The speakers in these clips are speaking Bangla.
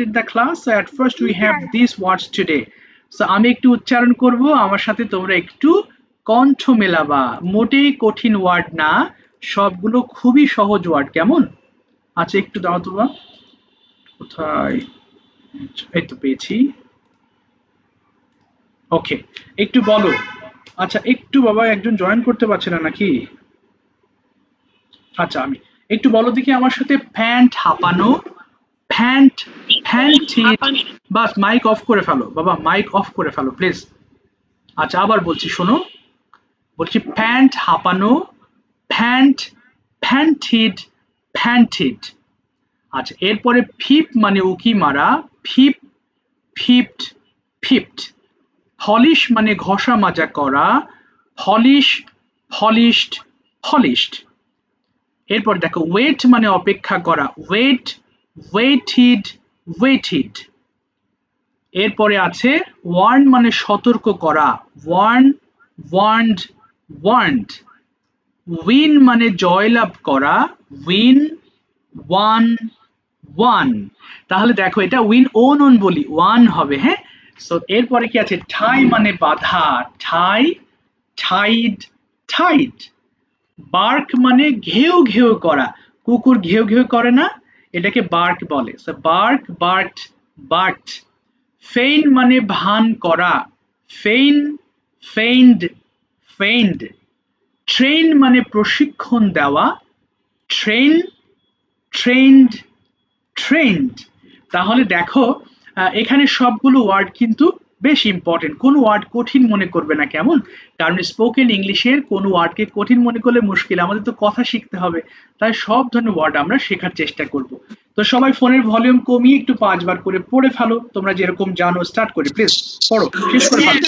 in the class. So at first we have these words today. So আমি একটু উচ্চারণ করব, আমার সাথে তোমরা একটু কণ্ঠ মেলাবা। মোটেই কঠিন ওয়ার্ড না, সবগুলো খুবই সহজ ওয়ার্ড। কেমন? আচ্ছা একটু দাও তোমরা, কোথায়? এই তো পেয়েছি। ওকে, একটু বলো। আচ্ছা একটু বাবা, একজন জয়েন করতে পারছে না নাকি? আচ্ছা আমি একটু বলো দেখি আমার সাথে, প্যান্ট হাঁপানো, প্যান্ট, প্যান্টিট। বাস মাইক অফ করে ফেলো বাবা, মাইক অফ করে ফেলো প্লিজ। আচ্ছা আবার বলছি, শোনো, বলছি প্যান্ট হাঁপানো, প্যান্ট, প্যান্টিড, প্যান্টিড। আচ্ছা এরপরে ফিপ মানে উকি মারা, ফিপ, ফিফট, ফিফট। ফলিশ মানে ঘষা মাজা করা, ফলিশ, ফলিশড, ফলিশড। এরপর দেখো ওয়েট মানে অপেক্ষা করা, ওয়েট, ওয়েটিড, ওয়েটিড। এরপরে আছে ওয়ার্ন মানে সতর্ক করা, ওয়ার্ন, ওয়ার্নড, ওয়ার্নড। উইন মানে জয়লাভ করা, উইন, ওয়ান, ওয়ান। তাহলে দেখো এটা উইন ও নন বলি, ওয়ান হবে। হ্যাঁ, সো এরপরে কি আছে, ঠাই মানে বাধা, ঠাই, ঠাইড, ঠাইড। বার্ক মানে ঘেউ ঘেউ করা, কুকুর ঘেউ ঘেউ করে না, এটাকে বার্ক বলে। So bark, barked, barked. Feign মানে ভান করা, ফেইন, ফেইন্ড, ফেইন্ড। ট্রেন মানে প্রশিক্ষণ দেওয়া, ট্রেন, ট্রেন্ড, ট্রেন্ড। তাহলে দেখো এখানে সবগুলো ওয়ার্ড কিন্তু বেশ ইম্পর্টেন্ট, কোন ওয়ার্ড কঠিন মনে করবে না। কেমন? কারণ স্পোকেন ইংলিশের কোন ওয়ার্ডকে কঠিন মনে করলে মুশকিল, আমাদের তো কথা শিখতে হবে, তাই সব ধরনের ওয়ার্ড আমরা শেখার চেষ্টা করব। তো সবাই ফোনের ভলিউম কমিয়ে একটু 5 বার করে পড়ে ফেলো, তোমরা যেরকম জানো। স্টার্ট করি প্লিজ, পড়ো, শেষ করে ফেলো।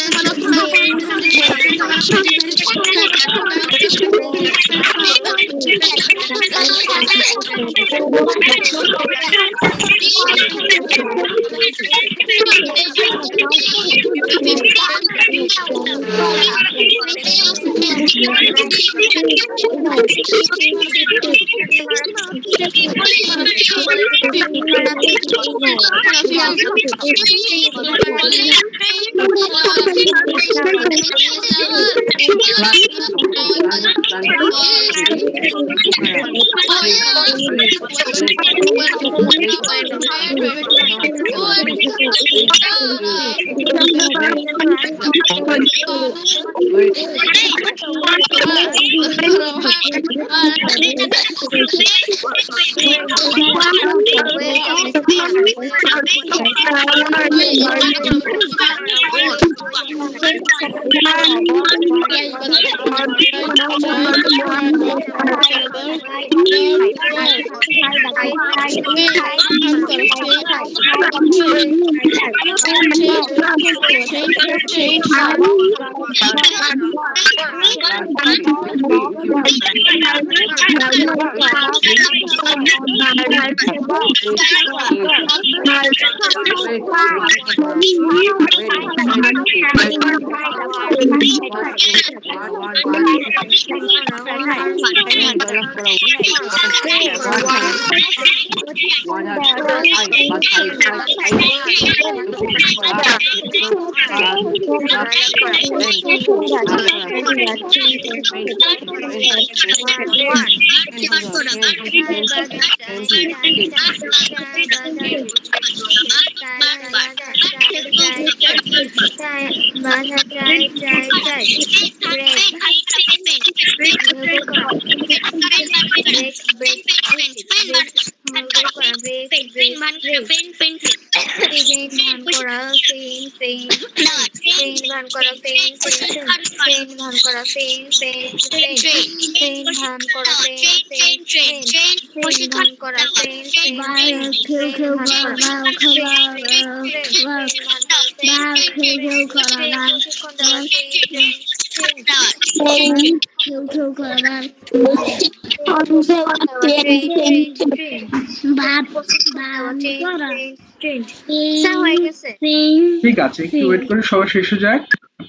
ঠিক আছে, একটু ওয়েট করে সবাই শেষ হয়ে যায়।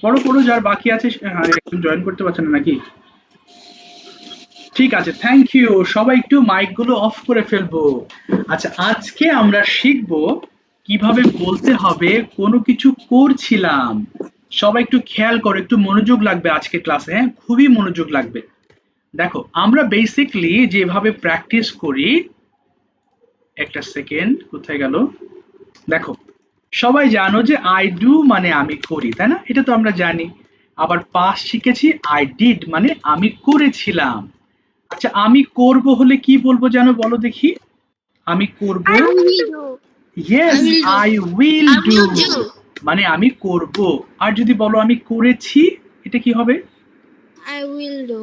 পড়ো পড়ো, যার বাকি আছে। একজন জয়েন করতে পারছে না নাকি? ঠিক আছে, থ্যাংক ইউ। সবাই একটু মাইক গুলো অফ করে ফেলবো। আচ্ছা আজকে আমরা শিখবো কিভাবে বলতে হবে কোনো কিছু করছিলাম। সবাই একটু খেয়াল করো, একটু মনোযোগ লাগবে আজকে ক্লাসে, হ্যাঁ খুবই মনোযোগ লাগবে। দেখো আমরা বেসিকলি যেভাবে প্র্যাকটিস করি, একটা সেকেন্ড কোথায় গেল, দেখো সবাই জানো যে আই ডু মানে আমি করি, তাই না? এটা তো আমরা জানি। আবার পাস্ট শিখেছি আই ডিড মানে আমি করেছিলাম। আচ্ছা আমি করব হলে কি বলবো জানো, বলো দেখি। আমি করব, I will do. Yes I will do মানে আমি করব। আর যদি বলো আমি করেছি, এটা কি হবে? I will do.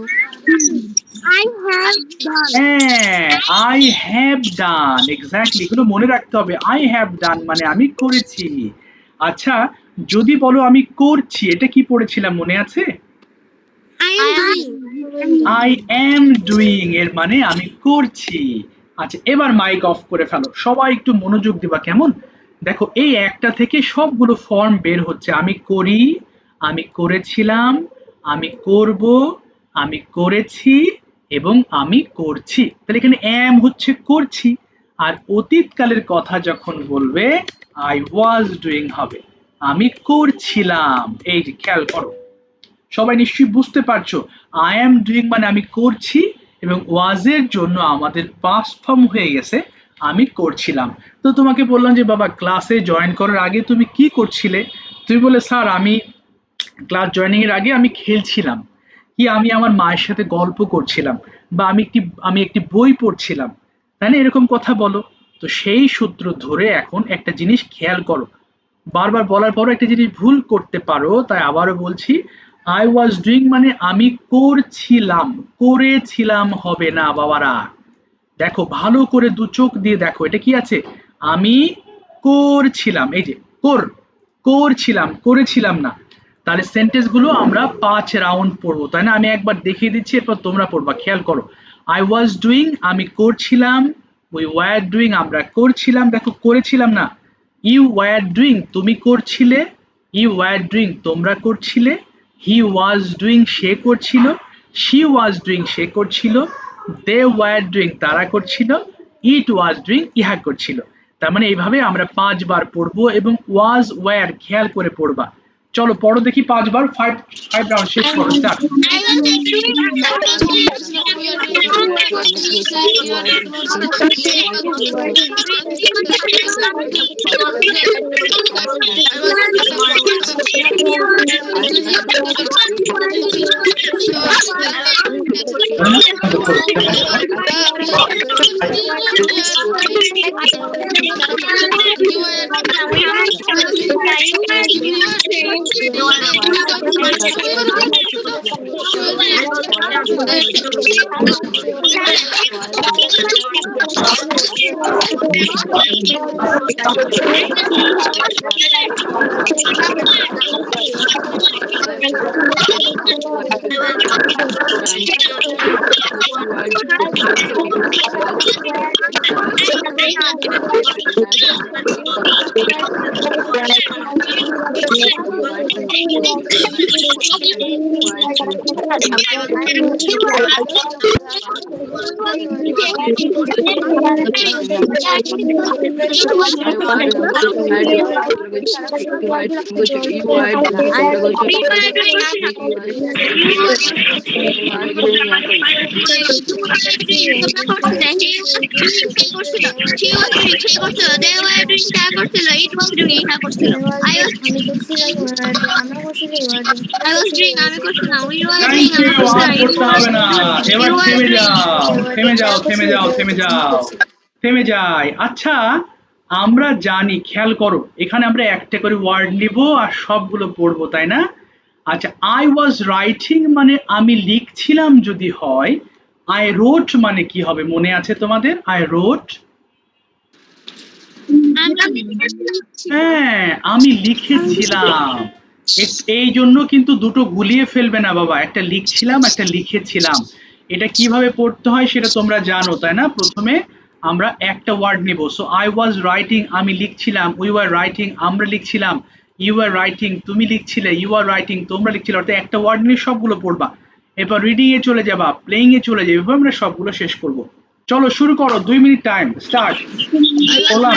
I have done. হ্যাঁ, আই হ্যাভ ডান, এক্স্যাক্টলি, এগুলো মনে রাখতে হবে। আই হ্যাভ ডান মানে আমি করেছি। আচ্ছা যদি বলো আমি করছি, এটা কি পড়েছিলাম মনে আছে? I am doing. I am doing এর মানে আমি করছি। আচ্ছা এবার মাইক অফ করে ফেলো, সবাই একটু মনোযোগ দিবা কেমন। দেখো এই একটা থেকে সবগুলো ফর্ম বের হচ্ছে, আমি করি, আমি করেছিলাম, আমি করব, আমি করেছি এবং আমি করছি। তাহলে এখানে এম হচ্ছে করছি, আর অতীতকালের কথা যখন বলবে আই ওয়াজ ডুইং হবে, আমি করছিলাম। এই যে খেয়াল করো, সবাই নিশ্চয়ই বুঝতে পারছো আই এম ডুইং মানে আমি করছি, এবং ওয়াজ এর জন্য আমাদের পাস্ট ফর্ম হয়ে গেছে আমি করছিলাম। তো তোমাকে বললাম যে বাবা ক্লাসে জয়েন করার আগে তুমি কি করছিলে, তুমি বলে স্যার আমি ক্লাস জয়েনিং এর আগে আমি খেলছিলাম, কি আমি আমার মায়ের সাথে গল্প করছিলাম, বা আমি একটি বই পড়ছিলাম, তাই না? এরকম কথা বলো। তো সেই সূত্র ধরে এখন একটা জিনিস খেয়াল করো, বারবার বলার পরও একটা জিনিস ভুল করতে পারো, তাই আবারও বলছি আই ওয়াজ ডুইং মানে আমি করছিলাম, করেছিলাম হবে না বাবারা। দেখো ভালো করে দু চোখ দিয়ে দেখো, এটা কি আছে? আমি করছিলাম, এই যে করছিলাম, করেছিলাম না। তাহলে সেন্টেন্স গুলো আমরা 5 রাউন্ড পড়বো, তাই না? আমি একবার দেখিয়ে দিচ্ছি, এরপর তোমরা পড়বা, খেয়াল করো। আই ওয়াজ ডুইং আমি করছিলাম, উই ওয়ার ডুইং আমরা করছিলাম, দেখো করেছিলাম না। ইউ ওয়ার ডুইং তুমি করছিলে, ইউ ওয়ার ডুইং তোমরা করছিলে, হি ওয়াজ ডুইং সে করছিল, শি ওয়াজ ডুইং সে করছিল, দে ওয়ার ডুইং তারা করছিল, ইট ওয়াজ ডুইং ইহা করছিল। তার মানে এইভাবে আমরা 5 বার পড়বো, এবং ওয়াজ ওয়ার খেয়াল করে পড়বা। চলো পড়ো দেখি 5 বার, ফাইভ ফাইভ রাউন্ড শেষ করো, স্টার্ট। থ্যাংক ইউ, আর পড়তে হবে না, এবার থেমে যাও, থেমে যাও, থেমে যাও, থেমে যাও, থেমে যাই। আচ্ছা আমরা জানি, খেয়াল করো, এখানে আমরা একটা করে ওয়ার্ড নিব আর সবগুলো পড়বো, তাই না? আচ্ছা আই ওয়াজ রাইটিং মানে আমি লিখছিলাম যদি হয়, আই রোট মানে কি হবে মনে আছে তোমাদের? আই রোট, হ্যাঁ আমি লিখেছিলাম। এই জন্য কিন্তু দুটো গুলিয়ে ফেলবে না বাবা, একটা লিখছিলাম একটা লিখেছিলাম। এটা কিভাবে পড়তে হয় সেটা তোমরা জানো, তাই না? প্রথমে আমরা একটা ওয়ার্ড নিব, সো আই ওয়াজ রাইটিং আমি লিখছিলাম, উই ওয়ার রাইটিং আমরা লিখছিলাম, ইউ আর রাইটিং তুমি লিখছিলে, ইউ আর রাইটিং তোমরা লিখছিলে, অর্থাৎ একটা ওয়ার্ড নিয়ে সবগুলো পড়বা। এরপর রিডিং এ চলে যাবা, প্লেইং এ চলে যাবে, এভাবে আমরা সবগুলো শেষ করব। চলো শুরু করো, 2 মিনিট টাইম স্টার্ট। বললাম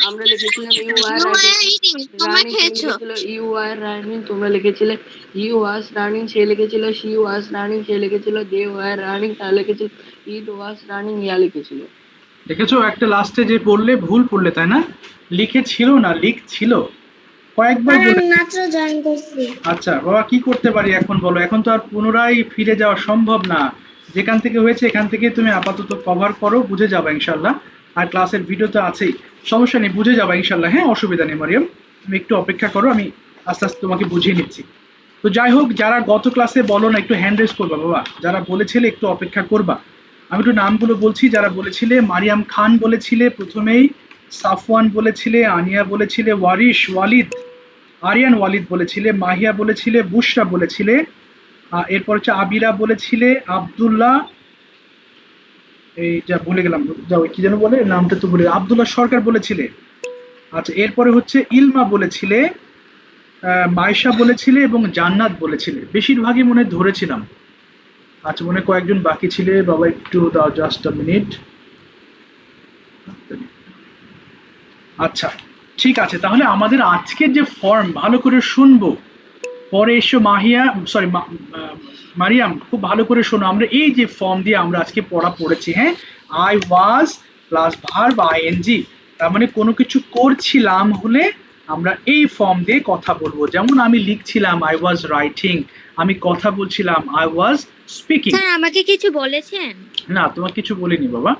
আমরা লিখেছিলাম ইউ আর রানিং, তোমরা লিখেছিলে ইউ ওয়াজ রানিং, সে লিখেছিল শি ওয়াজ রানিং, সে লিখেছিল দে ওয়ার রানিং, তারা লিখেছিল ইট ওয়াজ রানিং, ইয়া লিখেছিল। দেখেছো একটা লাস্টে যে পড়লে ভুল পড়লে, তাই না? লিখেছিল না লিখছিল, কয়েকবার বলে। মাত্র জয়েন করছি। আচ্ছা বাবা, কি করতে পারি এখন বলো? এখন তো আর পুনরায় ফিরে যাওয়া সম্ভব না, যেখান থেকে হয়েছে এখান থেকে তুমি আপাতত কভার করো, বুঝে যাবে ইনশাল্লাহ। আর ক্লাসের ভিডিও তো আছেই, সমস্যা নেই, বুঝে যাবে ইনশাল্লাহ। হ্যাঁ, অসুবিধা নেই মারিয়াম, তুমি একটু অপেক্ষা করো, আমি আস্তে আস্তে তোমাকে বুঝিয়ে নিচ্ছি। তো যাই হোক, যারা গত ক্লাসে বলো না, একটু হ্যান্ড রেজ করবা বাবা, যারা বলেছিলে একটু অপেক্ষা করবা। আমি একটু নামগুলো বলছি, যারা বলেছিলে। মারিয়াম খান বলেছিলে প্রথমেই, সাফওয়ান বলেছিলে, আনিয়া বলেছিলে, ওয়ারিশ ওয়ালিদ, আরিয়ান ওয়ালিদ বলেছিলে, মাহিয়া বলেছিলে, বুশরা বলেছিলে, এরপর হচ্ছে আবিরা বলেছিলে, আব্দুল্লাহ, এই যা ভুলে গেলাম, যাও কি যেন বলে নামটা তো ভুলে, আব্দুল্লাহ সরকার বলেছিলে। আচ্ছা, এরপরে হচ্ছে ইলমা বলেছিলে, মাইশা বলেছিলে এবং জান্নাত বলেছিলে। বেশিরভাগই মনে হয় ধরেছিলাম। আচ্ছা, মনে হয় কয়েকজন বাকি ছিলে, বাবা একটু দাও, জাস্ট আ মিনিট। আচ্ছা ঠিক আছে, তাহলে আমাদের আজকের যে ফর্ম ভালো করে শুনবো, পরে এসো মাহিয়া, সরি মারিয়াম, খুব ভালো করে শোনো। আমরা এই যে ফর্ম দিয়ে আমরা আজকে পড়া পড়েছি, হ্যাঁ, I was plus verb ING, তার মানে কোনো কিছু করছিলাম হলে আমরা এই ফর্ম দিয়ে কথা বলবো। যেমন আমি লিখছিলাম, আই ওয়াজ রাইটিং, আমি কথা বলছিলাম, আই ওয়াজ স্পিকিং। স্যার আমাকে কিছু বলেছেন? না, তোমার কিছু বলিনি বাবা।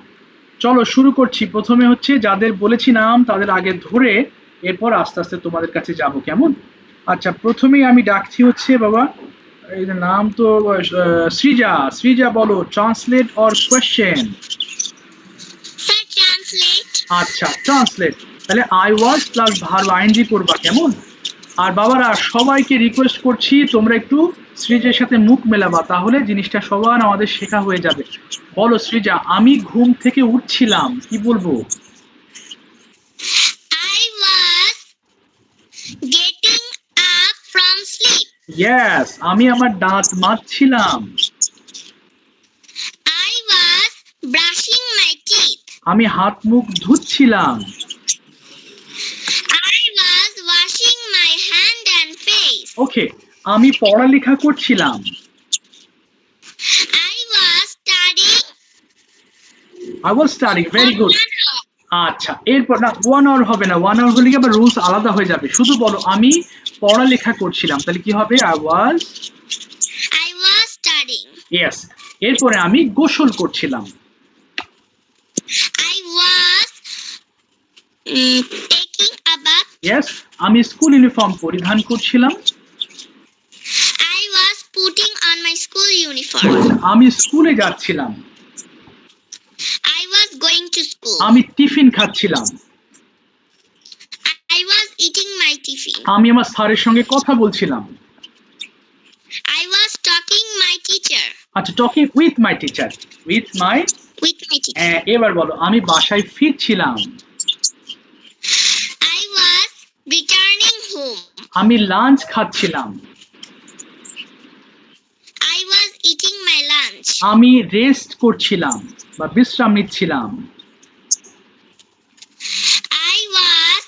চলো শুরু করছি। প্রথমে হচ্ছে যাদের বলেছি নাম তাদের আগে ধরে, এরপর আস্তে আস্তে তোমাদের কাছে যাব, কেমন? আচ্ছা, প্রথমেই আমি ডাকছি হচ্ছে বাবা, এই যে নাম তো সৃজা। সৃজা বলো, translate or question? Sir translate. আচ্ছা, ট্রান্সলেট। তাহলে I was plus verb ING করবা, কেমন? আর বাবারা, সবাইকে রিকোয়েস্ট করছি তোমরা একটু সৃজের সাথে মুখ মেলাবা, তাহলে জিনিসটা সবার আমাদের শেখা হয়ে যাবে। বলো সৃজা, আমি ঘুম থেকে উঠছিলাম, কি বলবো? I was getting up from sleep. Yes, আমি আমার দাঁত মাজছিলাম। I was brushing my teeth. আমি হাত মুখ ধুচ্ছিলাম। I was washing my hand and face. ওকে, আমি পড়ালেখা করছিলাম। I was studying. I was studying, very good. আচ্ছা, এরপর না, 1 আওয়ার হবে না, 1 আওয়ার হলে কি আবার রুলস আলাদা হয়ে যাবে। শুধু বলো, আমি পড়ালেখা করছিলাম, তাহলে কি হবে? I was studying. yes. এরপরে আমি গোসল করছিলাম। I was taking a bath. Yes. আমি স্কুল ইউনিফর্ম পরিধান করছিলাম। I was putting on my school uniform. আমি স্কুলে যাচ্ছিলাম। I was going to school. আমি টিফিন খাচ্ছিলাম। I was eating my tiffin. আমি আমার স্যারের সঙ্গে কথা বলছিলাম। I was talking my teacher. আচ্ছা, talking with my teacher, with my. With my teacher. এবার বলো, আমি বাসায় ফিরছিলাম। I was returning home. আমি লাঞ্চ খাচ্ছিলাম। I was eating my lunch. আমি রেস্ট করছিলাম বা বিশ্রাম নিচ্ছিলাম। I was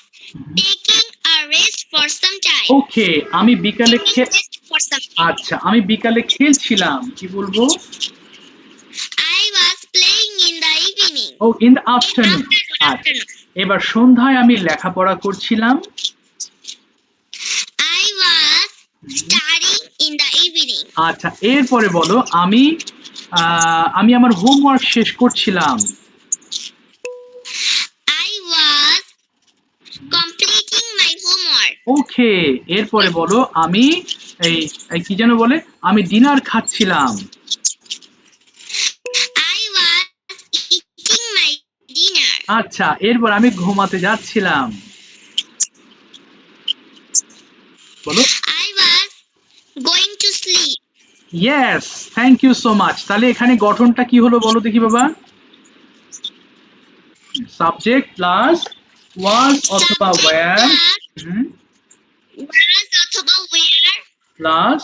taking a rest for some time. ওকে, আমি বিকালে Taking rest for some time. আচ্ছা, আমি বিকালে খেলছিলাম, কি বলবো? I was playing in the evening. ও, ইন দ্য আফটারনুন। আচ্ছা, এবার সন্ধ্যায় আমি লেখাপড়া করছিলাম। I was studying in the evening. আচ্ছা, এরপরে বলো, আমি আমার হোমওয়ার্ক শেষ করছিলাম। I was completing my homework. ওকে, এরপরে বলো, আমি কি যেন বলে, আমি ডিনার খাচ্ছিলাম। I was eating my dinner. আচ্ছা, এরপর আমি ঘুমাতে যাচ্ছিলাম। বলো। I was going to sleep. Yes, thank you so much. তাহলে এখানে গঠনটা কি হলো বলো দেখি বাবা? সাবজেক্ট প্লাস ওয়াজ অথবা ওয়্যার Was অথবা where প্লাস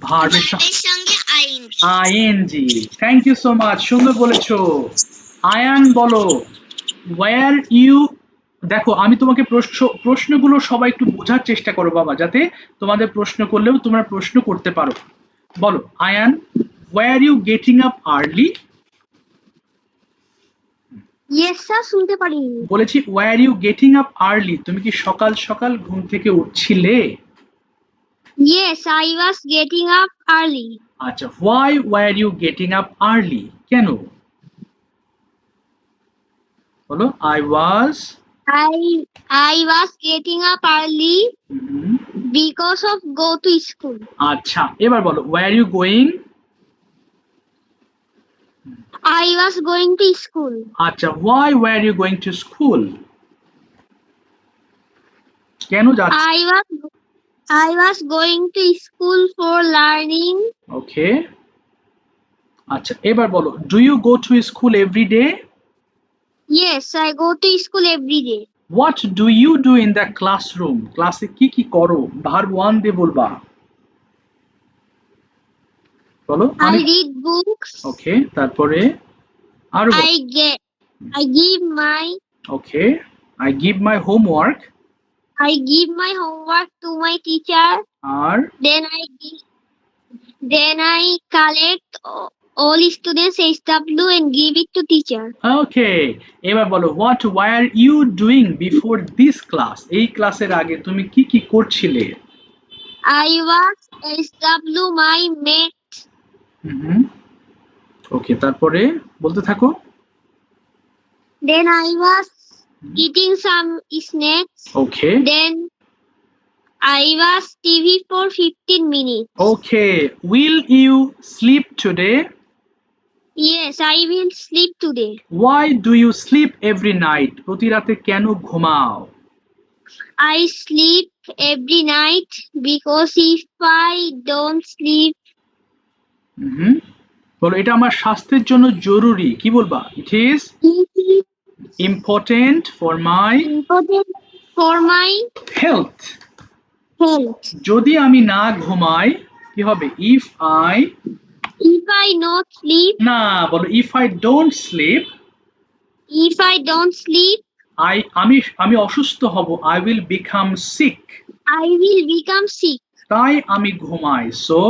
ভার্বের ভার্বের সঙ্গে ing. ING. Thank you so much, সুন্দর বলেছো। আয়ান বলো, ওয়্যার ইউ। দেখো, আমি তোমাকে প্রশ্নগুলো সবাই একটু বোঝার চেষ্টা করো বাবা, যাতে তোমাদের প্রশ্ন করলেও তোমরা প্রশ্ন করতে পারো। বলো Ayan, were you getting up early? Yes, sir, শুনতে পারিনি। বলেছি were you getting up early, তুমি কি সকাল সকাল ঘুম থেকে উঠছিলে? Yes, I was getting up early. আচ্ছা, why were you getting up early, কেন? বলো I was. I was getting up early because of go to school. আচ্ছা, এবার বলো were you going? I was going to school. আচ্ছা, why were you going to school? কেন যাচ্ছ? I was going to school for learning. ওকে, আচ্ছা, এবার বলো do you go to school every day? Yes, I go to school every day. What do you do in the classroom? ক্লাসে কি কি করো? ভার্ব ওয়ান দিয়ে বলবা। বলো I read books. ওকে, তারপরে আরো I give my okay, I give my homework. my homework to my teacher. আর Then I collect all students SW and give it to teacher. Okay, এবার বলো what were you doing before this class? এই ক্লাসের আগে তুমি কি কি করছিলে? I was SW my mate. ওকে, তারপরে বলতে থাকো। Then I was eating some snacks. Okay, Then I was TV for 15 minutes. Okay, will you sleep today? Yes, I will sleep today. Why do you sleep every night? প্রতি রাতে কেন ঘুমাও? I sleep every night because if I don't sleep, বলো এটা আমার স্বাস্থ্যের জন্য জরুরি, কি বলবা? It is it is important for my important for my health. health. যদি আমি না ঘুমাই কি হবে? If I If I not sleep, না, বলো ইফ আই ডোন্ট স্লিপ, আমি অসুস্থ হব। I will become sick, I will become sick. তাই আমি ঘুমাই। So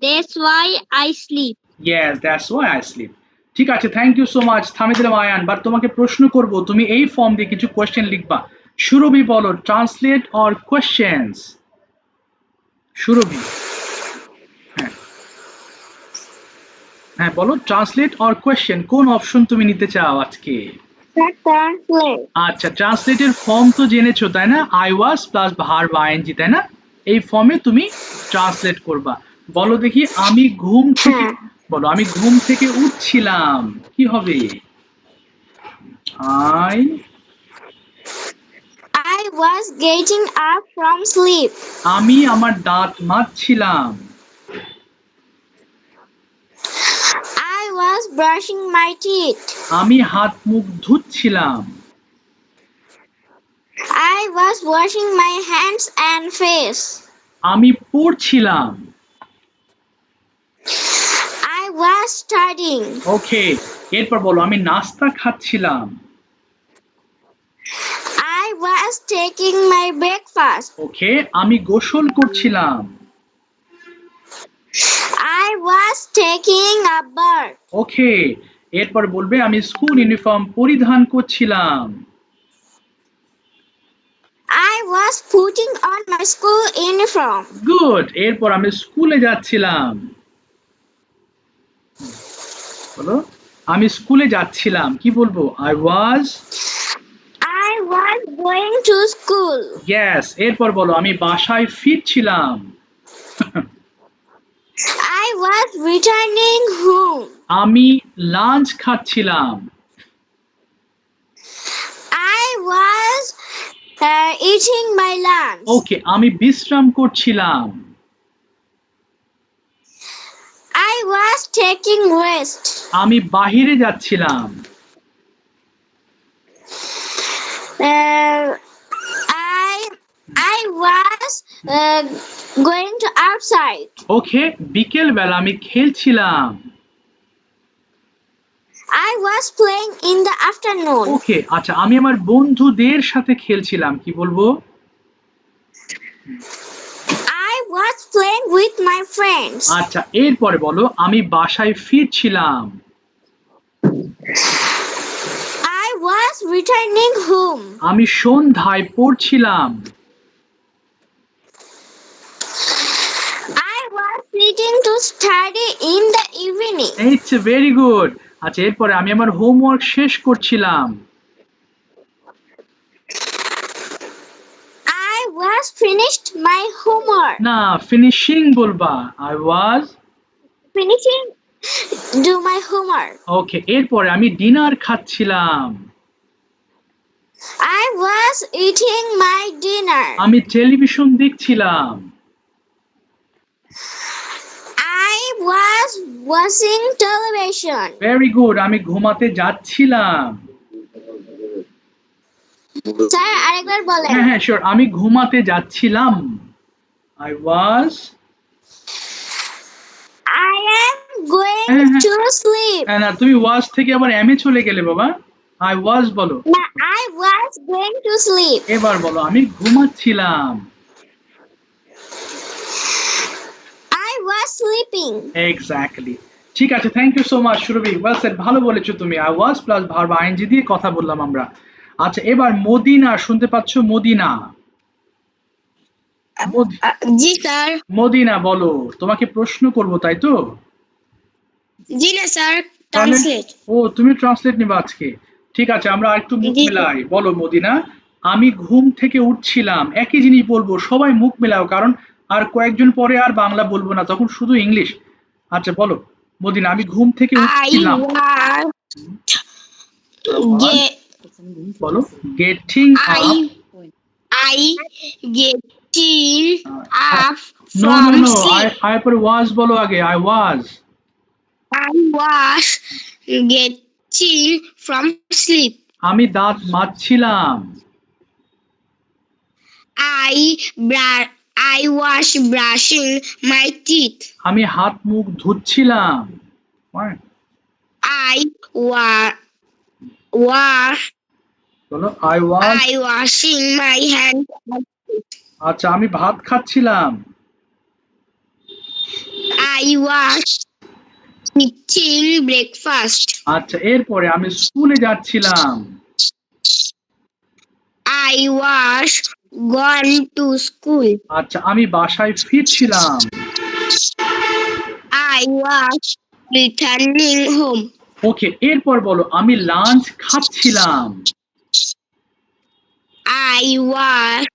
That's why I sleep. Yes, that's why I sleep. ঠিক আছে, থ্যাংক ইউ সো মাচ। থামিয়ে দিলাম আয়ান। বাট তোমাকে প্রশ্ন করব, তুমি এই ফর্ম দিয়ে কিছু কোয়েশ্চেন লিখবা। সুরভি বলো ট্রান্সলেট অর কোয়েশ্চেন্স। সুরভি, হ্যাঁ হ্যাঁ বলো ট্রান্সলেট অর কোয়েশ্চেন, কোন অপশন তুমি নিতে চাও আজকে? Sir, translate. আচ্ছা, ট্রান্সলেটের ফর্ম তো জেনেছো তাই না? I was plus verb ING তাই না? এই ফর্মে তুমি ট্রান্সলেট করবা। বলো দেখি আমি ঘুম থেকে, হ্যাঁ। বলো আমি ঘুম থেকে উঠছিলাম, কি হবে? I, I was getting up from sleep. আমি আমার দাঁত মাজছিলাম। I was brushing my teeth. আমি হাত মুখ ধুচ্ছিলাম। I was washing my hands and face. আমি পড়ছিলাম। I was studying. ওকে, এরপর বলো আমি নাস্তা খাচ্ছিলাম। I was taking my breakfast. ওকে, আমি গোসল করছিলাম। I was taking a bath. ওকে, এরপর বলবে আমি স্কুল ইউনিফর্ম পরিধান করছিলাম। I was putting on my school uniform. Good, এরপর আমি স্কুলে যাচ্ছিলাম। বলো আমি স্কুলে যাচ্ছিলাম, কি বলবো? I was, I was going to school. Yes. এরপর বলো আমি বাসায় ফিরছিলাম। I was returning home. আমি লাঞ্চ খাচ্ছিলাম। I was eating my lunch. ওকে, আমি বিশ্রাম করছিলাম। I was taking rest. আমি বাহিরে যাচ্ছিলাম। Uh, I was going to outside. ওকে, বিকেল বেলা আমি খেলছিলাম। I was playing in the afternoon. ওকে, আচ্ছা আমি আমার বন্ধুদের সাথে খেলছিলাম, কি বলবো? I was playing with my friends. আচ্ছা, এরপরে বলো আমি বাসায় ফিরছিলাম। I was returning home. আমি সন্ধ্যায় পড়ছিলাম। I was sitting to study in the evening. It's very good. আচ্ছা, এরপরে আমি আমার হোমওয়ার্ক শেষ করছিলাম। I was finished my homework. না, ফিনিশিং বলবা। I was, Finishing do my homework. ওকে, এরপরে আমি ডিনার খাচ্ছিলাম। I was eating my dinner. আমি টেলিভিশন দেখছিলাম। I was watching television. Very good, আমি ঘুমাতে যাচ্ছিলাম। স্যার আরেকবার বলেন। হ্যাঁ হ্যাঁ শিওর, আমি ঘুমাতে যাচ্ছিলাম। I was, I am going হ্যাঁ, to sleep. না তুমি ওয়াজ থেকে আবার এম এ চলে গেলে বাবা। আই ওয়াজ বলো। না, I was going to sleep. এবার বলো আমি ঘুমাচ্ছিলাম। I was sleeping. এক্স্যাক্টলি, ঠিক আছে, thank you so much Surabhi, well said, ভালো বলেছো তুমি। I was plus verb ING দিয়ে কথা বললাম আমরা। আচ্ছা, এবার মদিনা, শুনতে পাচ্ছ? মদিনা, জি স্যার। মদিনা বলো, তোমাকে প্রশ্ন করব তাই তো? জি না স্যার, তাহলে- ও তুমি ট্রান্সলেট নিবা আজকে, ঠিক আছে, আমরা আরেকটু মুখ জি। মেলাই। বলো মদিনা আমি ঘুম থেকে উঠছিলাম, একই জিনিস বলবো, সবাই মুখ মেলাও, কারণ আর কয়েকজন পরে আর বাংলা বলবো না, তখন শুধু ইংলিশ। আচ্ছা বলো মদিনা আমি ঘুম থেকে উঠছিলাম। বলো getting up. I getting up no no from no, sleep. I পরে ওয়াজ বলো আগে। I was, I was getting from sleep. আমি দাঁত মাজছিলাম। I was brushing my teeth. আমি হাত মুখ ধুচ্ছিলাম। I was বলো I was, washing my hands. আচ্ছা আমি ভাত খাচ্ছিলাম। I was eating breakfast. আচ্ছা, এরপরে আমি স্কুলে যাচ্ছিলাম। I was gone to school. আচ্ছা, আমি বাসায় ফিরছিলাম। I was returning home. ওকে, এরপর বলো আমি লাঞ্চ খাচ্ছিলাম। I was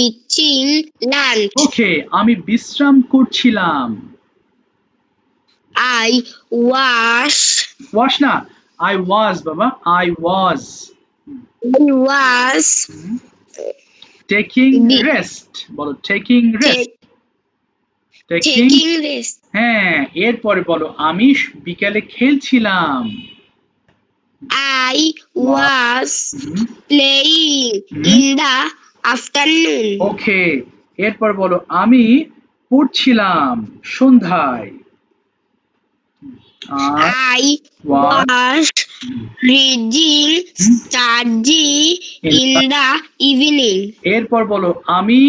eating lunch. ওকে, আমি বিশ্রাম করছিলাম। I was ওয়াশ না, আই ওয়াজ বাবা, I was taking Be- rest. বলো taking rest. Taking, taking rest. হ্যাঁ, এরপরে বলো আমি বিকেলে খেলছিলাম। I was playing in the afternoon. ওকে, এরপর বলো আমি পড়ছিলাম সন্ধ্যায়। আর I was was reading study in the evening. এরপর বলো আমি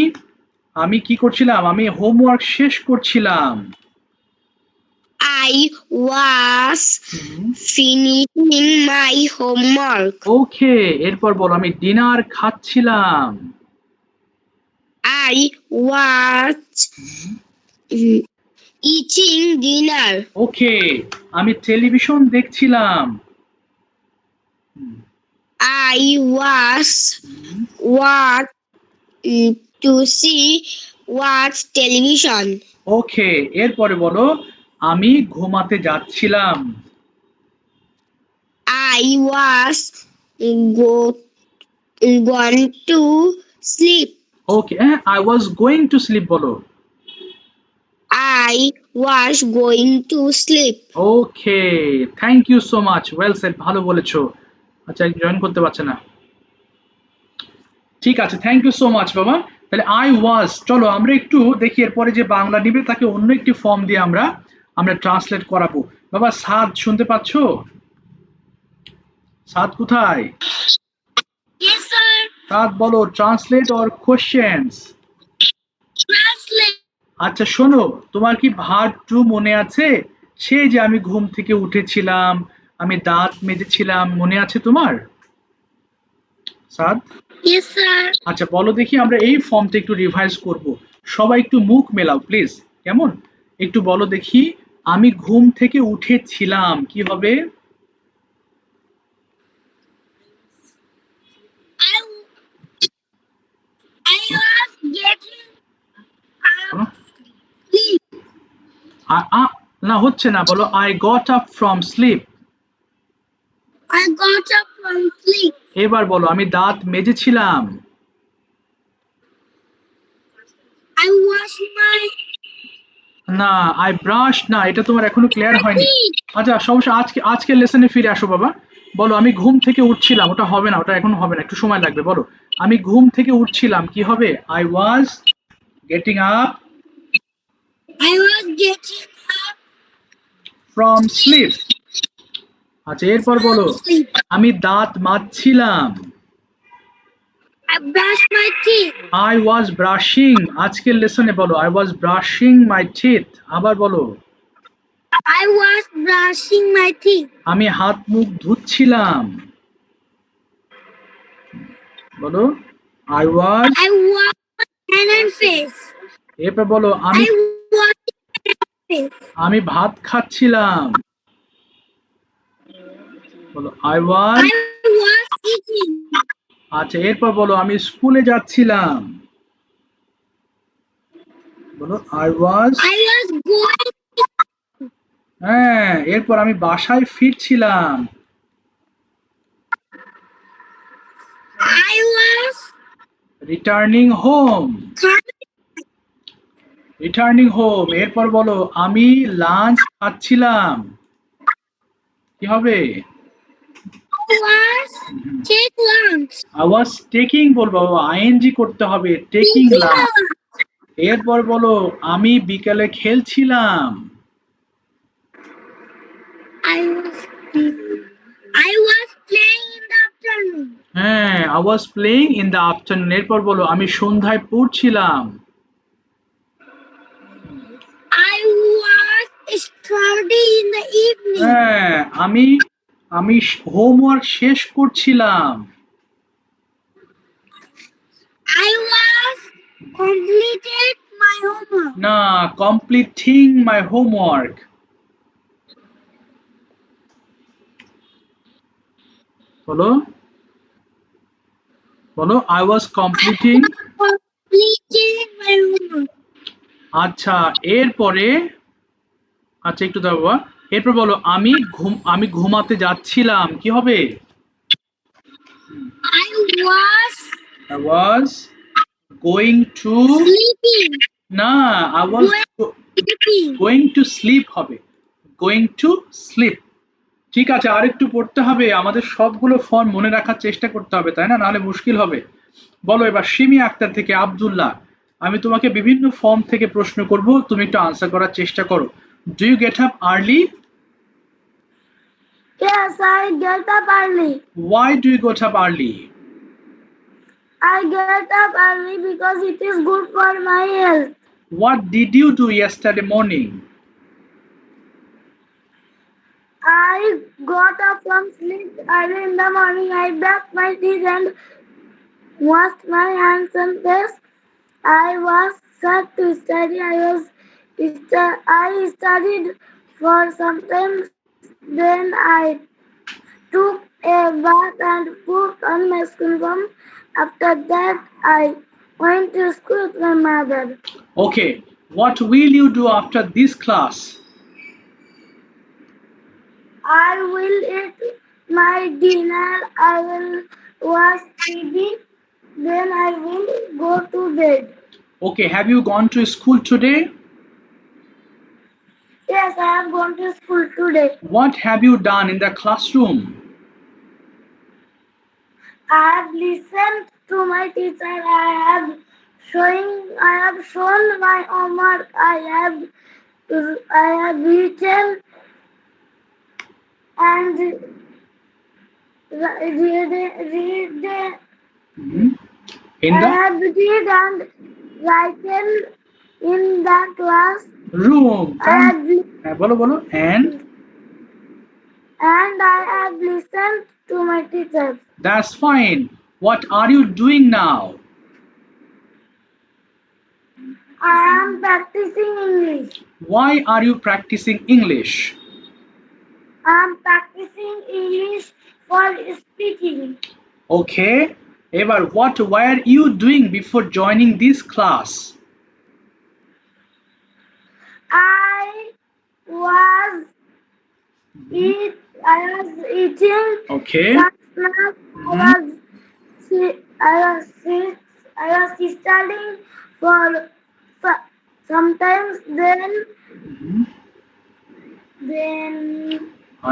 আমি কি করছিলাম, আমি হোমওয়ার্ক শেষ করছিলাম। I was finishing my homework. ওকে, এরপর বলো আমি ডিনার খাচ্ছিলাম। I was eating dinner. ওকে, আমি টেলিভিশন দেখছিলাম। I was to watch television. ওকে, এরপরে বলো আমি ঘুমাতে যাচ্ছিলাম। I was going to sleep. Okay, I was going to sleep বলো। I was going to sleep. Okay, thank you so much, well said, ভালো বলেছো। আচ্ছা, জয়েন করতে পারছে না, ঠিক আছে, থ্যাংক ইউ সো মাচ বাবা। তাহলে আই ওয়াজ, চলো আমরা একটু দেখি এরপরে যে বাংলা নিবে তাকে অন্য একটি ফর্ম দিয়ে আমরা আমরা ট্রান্সলেট করাবো। বাবা সাদ শুনতে পাচ্ছো? সাদ কোথায়? Yes, sir. সাদ বলো ট্রান্সলেট অর কোশ্চেনস। Translate. আচ্ছা শোনো, তোমার কি ভার্ব টু মনে আছে? সেই যে আমি ঘুম থেকে উঠেছিলাম, আমি দাঁত মেজেছিলাম, মনে আছে তোমার? সাদ, Yes, sir. আচ্ছা বলো দেখি, আমরা এই ফর্মটা একটু রিভাইজ করব। সবাই একটু মুখ মেলাও প্লিজ, কেমন? একটু বলো দেখি, আমি ঘুম থেকে উঠেছিলাম কি হবে? I was getting up. Sleep. না হচ্ছে না, বলো I got up from sleep. I got up from sleep. এবার বলো আমি দাঁত মেজেছিলাম। I washed my না, আই ব্রাশ না, এটা তোমার এখনো ক্লিয়ার হয়নি। আচ্ছা সমস্যা, আজকের লেসনে ফিরে আসো বাবা। বলো আমি ঘুম থেকে উঠছিলাম, ওটা হবে না, ওটা এখন হবে না, একটু সময় লাগবে। বলো আমি ঘুম থেকে উঠছিলাম কি হবে? I was getting up I was getting up from sleep. আচ্ছা এরপর বলো from sleep. আমি দাঁত মাজছিলাম। I brushed my teeth. I was brushing, আজকের লেসনে বলো I was brushing my teeth. আবার বলো I was brushing my teeth. আমি হাত মুখ ধুচ্ছিলাম। বলো I was, I washed my hand and face. এরপর বলো আমি I washed my face. আমি ভাত খাচ্ছিলাম। বলো I was. I was eating. আচ্ছা এরপর বলো আমি স্কুলে যাচ্ছিলাম। বলো I was. I was going. হ্যাঁ, এরপর আমি বাসায় ফিরছিলাম। I was returning home. coming. Returning home, এরপর বলো আমি লাঞ্চ খাচ্ছিলাম কি হবে? I was take lunch. I was taking বলবো বাবা, আইএনজি করতে হবে, টেকিং লাঞ্চ। এরপর বলো আমি বিকেলে খেলছিলাম। I was playing in the afternoon. হ্যাঁ, I was playing in the afternoon. এরপর বলো আমি সন্ধ্যায় পড়ছিলাম। I was studying in the evening. হ্যাঁ, আমি হোমওয়ার্ক শেষ করছিলাম। I was completed my homework. না, completing my homework. বলো বলো, I was completing. Completed my homework. আচ্ছা, এরপরে আচ্ছা একটু দাও বাবা। এরপর বলো, আমি ঘুমাতে যাচ্ছিলাম, কি হবে? I was I was going to, sleeping. না, I was Sleeping. going to sleep হবে, going to sleep। ঠিক আছে, আরেকটু পড়তে হবে, আমাদের সবগুলো ফর্ম মনে রাখার চেষ্টা করতে হবে, তাই না, নাহলে মুশকিল হবে। বলো এবার সিমি আক্তার থেকে আব্দুল্লাহ, আমি তোমাকে বিভিন্ন ফর্ম থেকে প্রশ্ন করব, তুমি একটু আনসার করার চেষ্টা করো। Do you get up early? Yes, I get up early. Why do you get up early? I get up early because it is good for my health. What did you do yesterday morning? I got up from sleep early in the morning. I brushed my teeth and washed my hands and face. I was set to study. I studied for some time. Then I took a bath and put on my school uniform. After that, I went to school with my mother. Okay, what will you do after this class? I will eat my dinner. I will watch TV. Then I will go to bed. Okay, have you gone to school today? Yes, I have gone to school today. What have you done in the classroom? I have listened to my teacher. I have shown my homework. I have written and read. In I the have read and written in the class. Room. I have হ্যাঁ বলো বলো, and I have listened to my teachers. that's fine. What are you doing now? I am practicing English. Why are you practicing English? I am practicing English for speaking. Okay, এবার what were you doing before joining this class? I was eating Okay. some snacks. I was studying for sometimes. Then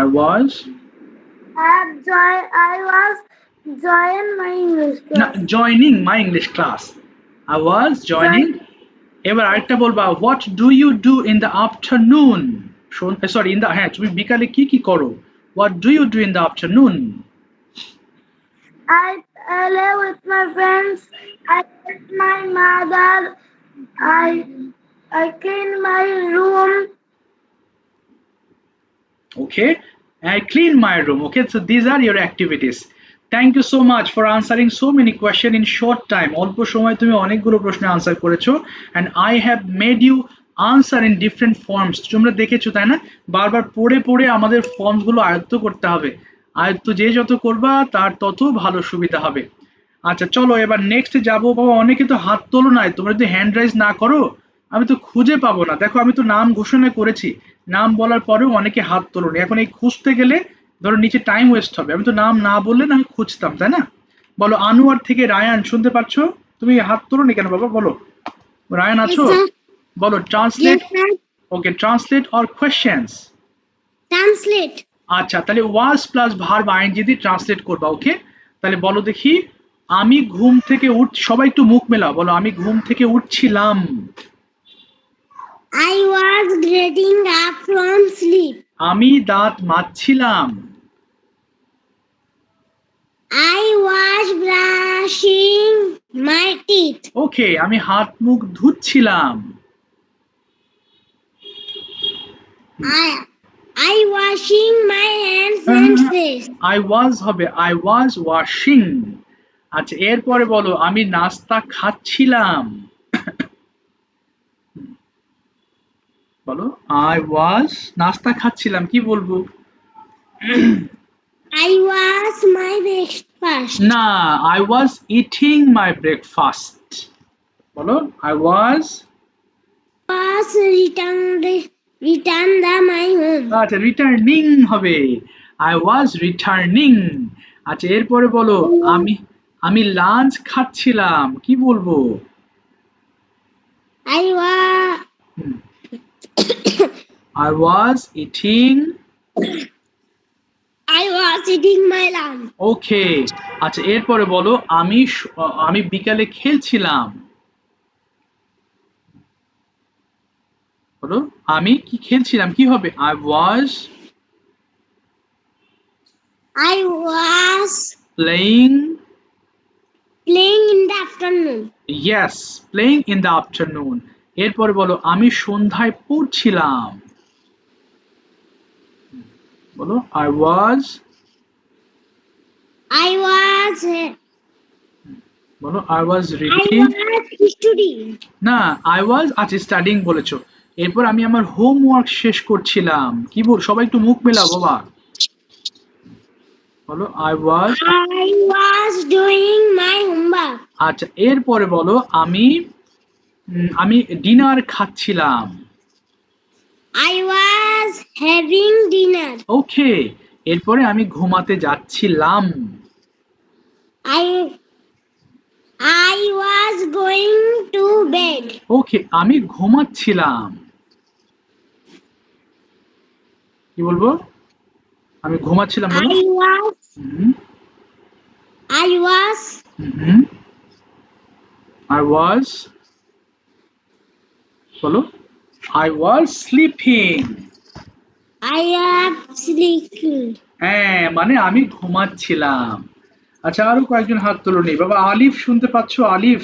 I was I was join my English class. joining my English class. I was joining. এবার আরেকটা বলবা, what do you do in the afternoon? Sorry, in the, হ্যাঁ তুমি বিকালে কি কি করো? What do you do in the afternoon? I play with my friends. I with my mother. I clean my room. Okay, I clean my room. Okay, so these are your activities. Thank you so much for answering so many questions in short time. অল্প সময় তুমি অনেকগুলো প্রশ্নের আনসার করেছো, and I have made you answer in different forms. তোমরা দেখেছো তাই না, বারবার পড়ে পড়ে আমাদের ফর্মস গুলো আয়ত্ত করতে হবে। আয়ত্ত যে যত করবা তার তত ভালো সুবিধা হবে। আচ্ছা চলো এবার নেক্সট যাবো। বাবা অনেকে তো হাত তোলো নাই, তোমরা যদি হ্যান্ড রাইজ না করো আমি তো খুঁজে পাবো না। দেখো আমি তো নাম ঘোষণা করেছি, নাম বলার পরেও অনেকে হাত তোলোনি। এখন এই খুঁজতে গেলে ধরো নিচে টাইম ওয়েস্ট হবে, আমি তো নাম না বললে না আমি খুঁজতাম, তাই না? বলো আনোয়ার থেকে রায়ান, শুনতে পাচ্ছ? তুমি হাত তোলোনি কেন বাবা? বলো রায়ান আছো? বলো translate. Okay, translate or questions? Translate. আচ্ছা তাহলে ওয়াজ প্লাস ভার্ব আইএনজি দিয়ে ট্রান্সলেট করবা। ওকে, তাহলে বলো দেখি, আমি ঘুম থেকে সবাই একটু মুখ মেলাও, বলো আমি ঘুম থেকে উঠছিলাম। I was getting up from sleep. আমি দাঁত মাজছিলাম। I was brushing my teeth. ওকে, আমি হাত মুখ ধুচ্ছিলাম। I washing my hands and face. I was হবে, আই ওয়াজ ওয়াশিং। আচ্ছা এরপরে বলো আমি নাস্তা খাচ্ছিলাম। বলো আই ওয়াজ, নাস্তা খাচ্ছিলাম কি বলবো? I was my breakfast. না, I was eating my breakfast. বলো I was, Was return the my home. আচ্ছা রিটার্নিং হবে, আই ওয়াজ রিটার্নিং। আচ্ছা এরপরে বলো আমি আমি লাঞ্চ খাচ্ছিলাম কি বলবো? I was I was eating, eating my lunch. ওকে। আচ্ছা এরপরে বলো আমি বিকালে খেলছিলাম। বলো আমি কি খেলছিলাম কি হবে? I was I was playing, playing in the afternoon. Yes playing in the afternoon. এরপরে বলো আমি সন্ধ্যায় পড়ছিলাম। বলো আই ওয়াজ, I was বলো আই ওয়াজ রিডিং, studying. না আই ওয়াজ আচ্ছা স্টাডিং বলেছো। এরপর আমি আমার হোমওয়ার্ক শেষ করছিলাম কি বল, সবাই একটু মুখ মেলাও বাবা। বলো I was, I was doing my homework. আচ্ছা এরপরে বলো আমি ডিনার খাচ্ছিলাম। I was having dinner. ওকে। এরপরে আমি ঘুমাতে যাচ্ছিলাম। I was going to bed. ওকে আমি ঘুমাচ্ছিলাম কি বলবো? আমি ঘুমাচ্ছিলাম বলো। Hmm I was hmm I was, বলো I was sleeping. I am sleeping. হ্যাঁ মানে আমি ঘুমাচ্ছিলাম। আচ্ছা আরো কয়েকজন হাত তোলনি বাবা। আলিফ শুনতে পাচ্ছো? আলিফ,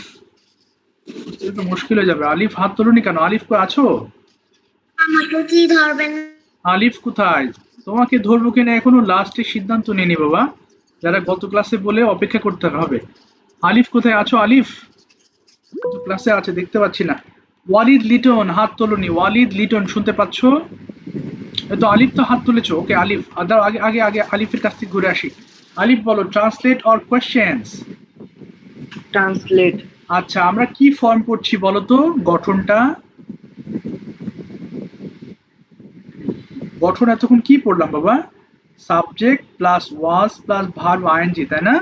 এটা তো মুশকিল হয়ে যাবে। আলিফ হাত তোলনি কেন? আলিফ কো আছো? আমাকে কি ধরবেন? আলিফ কোথায়? তোমাকে ধরবো কিনা এখনো লাস্টে সিদ্ধান্ত নিইনি বাবা, যারা গত ক্লাসে বলে অপেক্ষা করতে হবে। আলিফ কোথায় আছো? আলিফ ক্লাসে আছে দেখতে পাচ্ছি না। ওয়ালিদ লিটন হাত তোলনি। ওয়ালিদ লিটন শুনতে পাচ্ছো? এই তো আলিফ তো হাত তুলেছো। ওকে আলিফ আগে আগে আগে আলিফের কাছ থেকে ঘুরে আসি। আলিফ বলো ট্রান্সলেট অর কোয়েশ্চেন্স। ট্রান্সলেট। আচ্ছা আমরা কি ফর্ম পড়ছি বলো তো? গঠনটা, গঠন এতক্ষণ কি পড়লাম বাবা? Subject plus was plus verb ING, তাই না?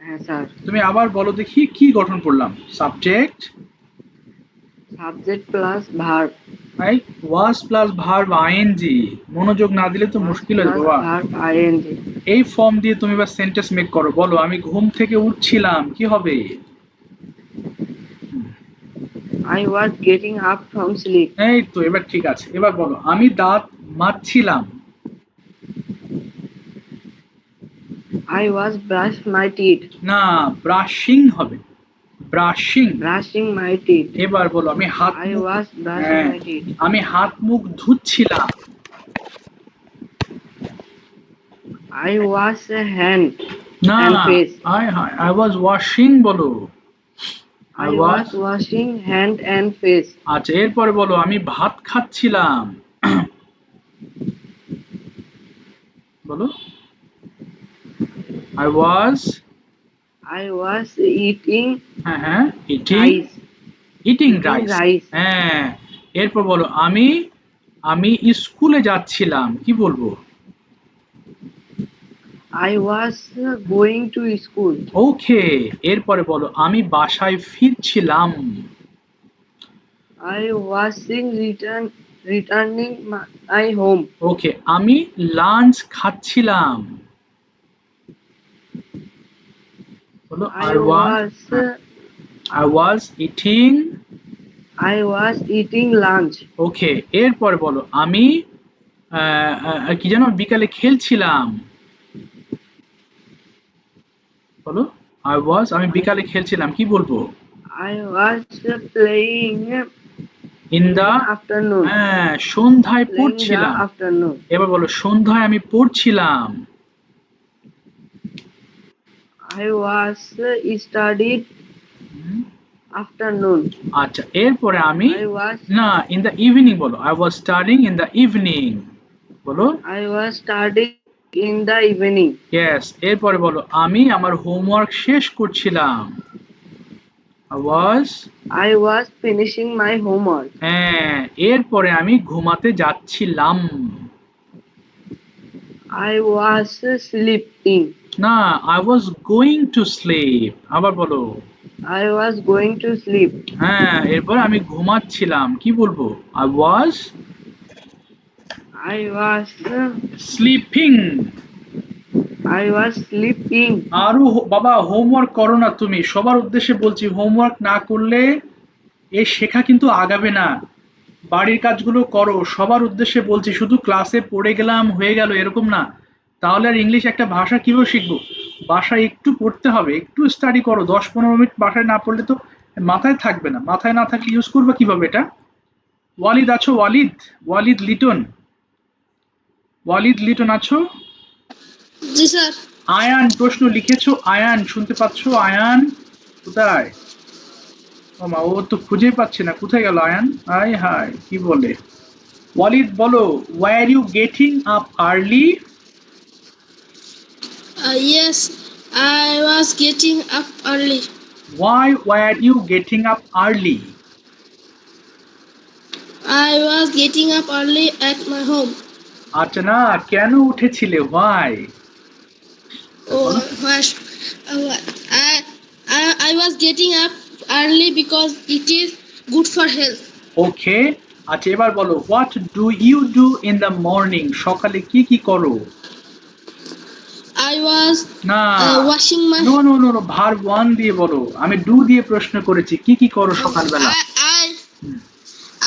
হ্যাঁ স্যার। তুমি আবার বলো দেখি কি গঠন পড়লাম? Subject, subject plus verb, right, was plus verb ING. মনোযোগ না দিলে তো মুশকিল হয়ে যাবে বাবা। Verb ING. এই ফর্ম দিয়ে তুমি এবার সেন্টেন্স মেক করো। বলো আমি ঘুম থেকে উঠছিলাম কি হবে? I was getting up from sleep. এই তো এবার ঠিক আছে। এবার বলো আমি দাঁত মাজছিলাম। I was brush my teeth. না, ব্রাশিং হবে, ব্রাশিং। Brushing my teeth. এবার বলো আমি হাত I মুখ, was brushing হ্যাঁ, my teeth. আমি হাত মুখ ধুচ্ছিলাম। I was a hand না, and face. I was washing বলো। I was washing hand and face. আচ্ছা এরপরে বলো আমি ভাত খাচ্ছিলাম। বলো I was, I was eating হ্যাঁ হ্যাঁ eating, rice. Eating Eating rice. rice. হ্যাঁ এরপর বলো আমি স্কুলে যাচ্ছিলাম কি বলবো? I was going to school. ওকে। এরপরে বলো আমি বাসায় ফিরছিলাম। I was returning my home. ওকে আমি লাঞ্চ খাচ্ছিলাম। বলো I was eating. was eating lunch. ওকে এরপরে বলো আমি কি যেন বিকালে খেলছিলাম। বলো আমি বিকালে খেলছিলাম কি বলবো? I was playing in the, afternoon. হ্যাঁ সন্ধ্যায় Playing the পড়ছিলাম। afternoon. এবার বলো সন্ধ্যায় আমি পড়ছিলাম। I was studied afternoon. আচ্ছা, এরপরে আমি I was না ইন দ্য ইভিনিং বলো। I was studying in the evening বলো। studying in the evening. Yes, এরপরে বলো আমি আমার হোমওয়ার্ক শেষ করছিলাম। I was, I was finishing my homework. হ্যাঁ, এরপরে আমি ঘুমাতে যাচ্ছিলাম। I was sleeping. না, I was going to slip. আবার বলো। I was going to sleep. হ্যাঁ, এরপর আমি ঘুমাচ্ছিলাম, কি বলবো? I was I was sleeping. sleeping. আরো বাবা হোমওয়ার্ক করো না তুমি, সবার উদ্দেশ্যে বলছি, হোমওয়ার্ক না করলে এই শেখা কিন্তু আগাবে না। বাড়ির কাজগুলো করো, সবার উদ্দেশ্যে বলছি, শুধু ক্লাসে পড়ে গেলাম হয়ে গেল এরকম না, তাহলে আর ইংলিশ একটা ভাষা কিভাবে শিখবো? বাসায় একটু পড়তে হবে, একটু স্টাডি করো, 10-15 মিনিট বাসায় না পড়লে তো মাথায় থাকবে না, মাথায় না থাকলে ইউজ করবে কিভাবে এটা? ওয়ালিদ আছো? ওয়ালিদ, ওয়ালিদ লিটন, ওয়ালিদ লিটন আছো? জি স্যার। আয়ান প্রশ্ন লিখেছো? আয়ান শুনতে পাচ্ছো? আয়ান কোথায়? ও মা, ও তো খুঁজে পাচ্ছে না, কোথায় গেল আয়ান? আয় হায়, কি বলে? ওয়ালিদ বলো, why are you getting up early? Yes, I was getting up early. Why are you getting up early? I was getting up early at my home. আচ্ছা, না, কেন উঠেছিলে? Y? Oh, gosh. I was getting up early because it is good for health. Okay, আচ্ছা, এবার বলো, what do you do in the morning? সকালে কি কি করো? I was না, washing my. No no no no, verb one দিয়ে বলো, আমি ডু দিয়ে প্রশ্ন করেছি, কি কি করো সকালবেলা?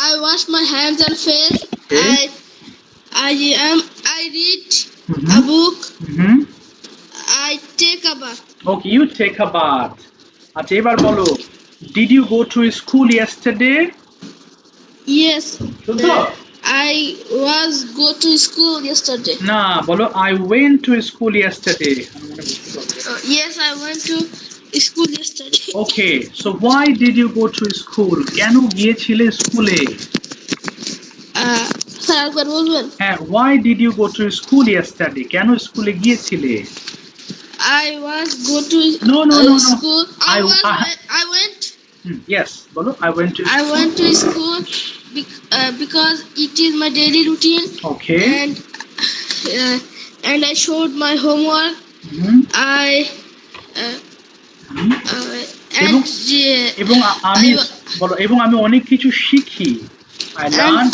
I wash my hands and face. Okay. I read Mhm. a book. হুম, I take a bath. Okay, you take a bath. আচ্ছা, এবার বলো, did you go to school yesterday? Yes. শুনছো? I was go to school yesterday. না, বলো I went to school yesterday. Yes, I went to school yesterday. Okay, so why did you go to school? কেন গিয়েছিলে স্কুলে? স্যার একবার বলবেন? হ্যাঁ, why did you go to school yesterday? কেন স্কুলে গিয়েছিলে? I was go to No, no, no, no. school. I went. Yes, বলো I went to I went to school because it is my daily routine. Okay, And I showed my homework. I and এবং আমি বলো, এবং আমি অনেক কিছু শিখি। আই লার্ন,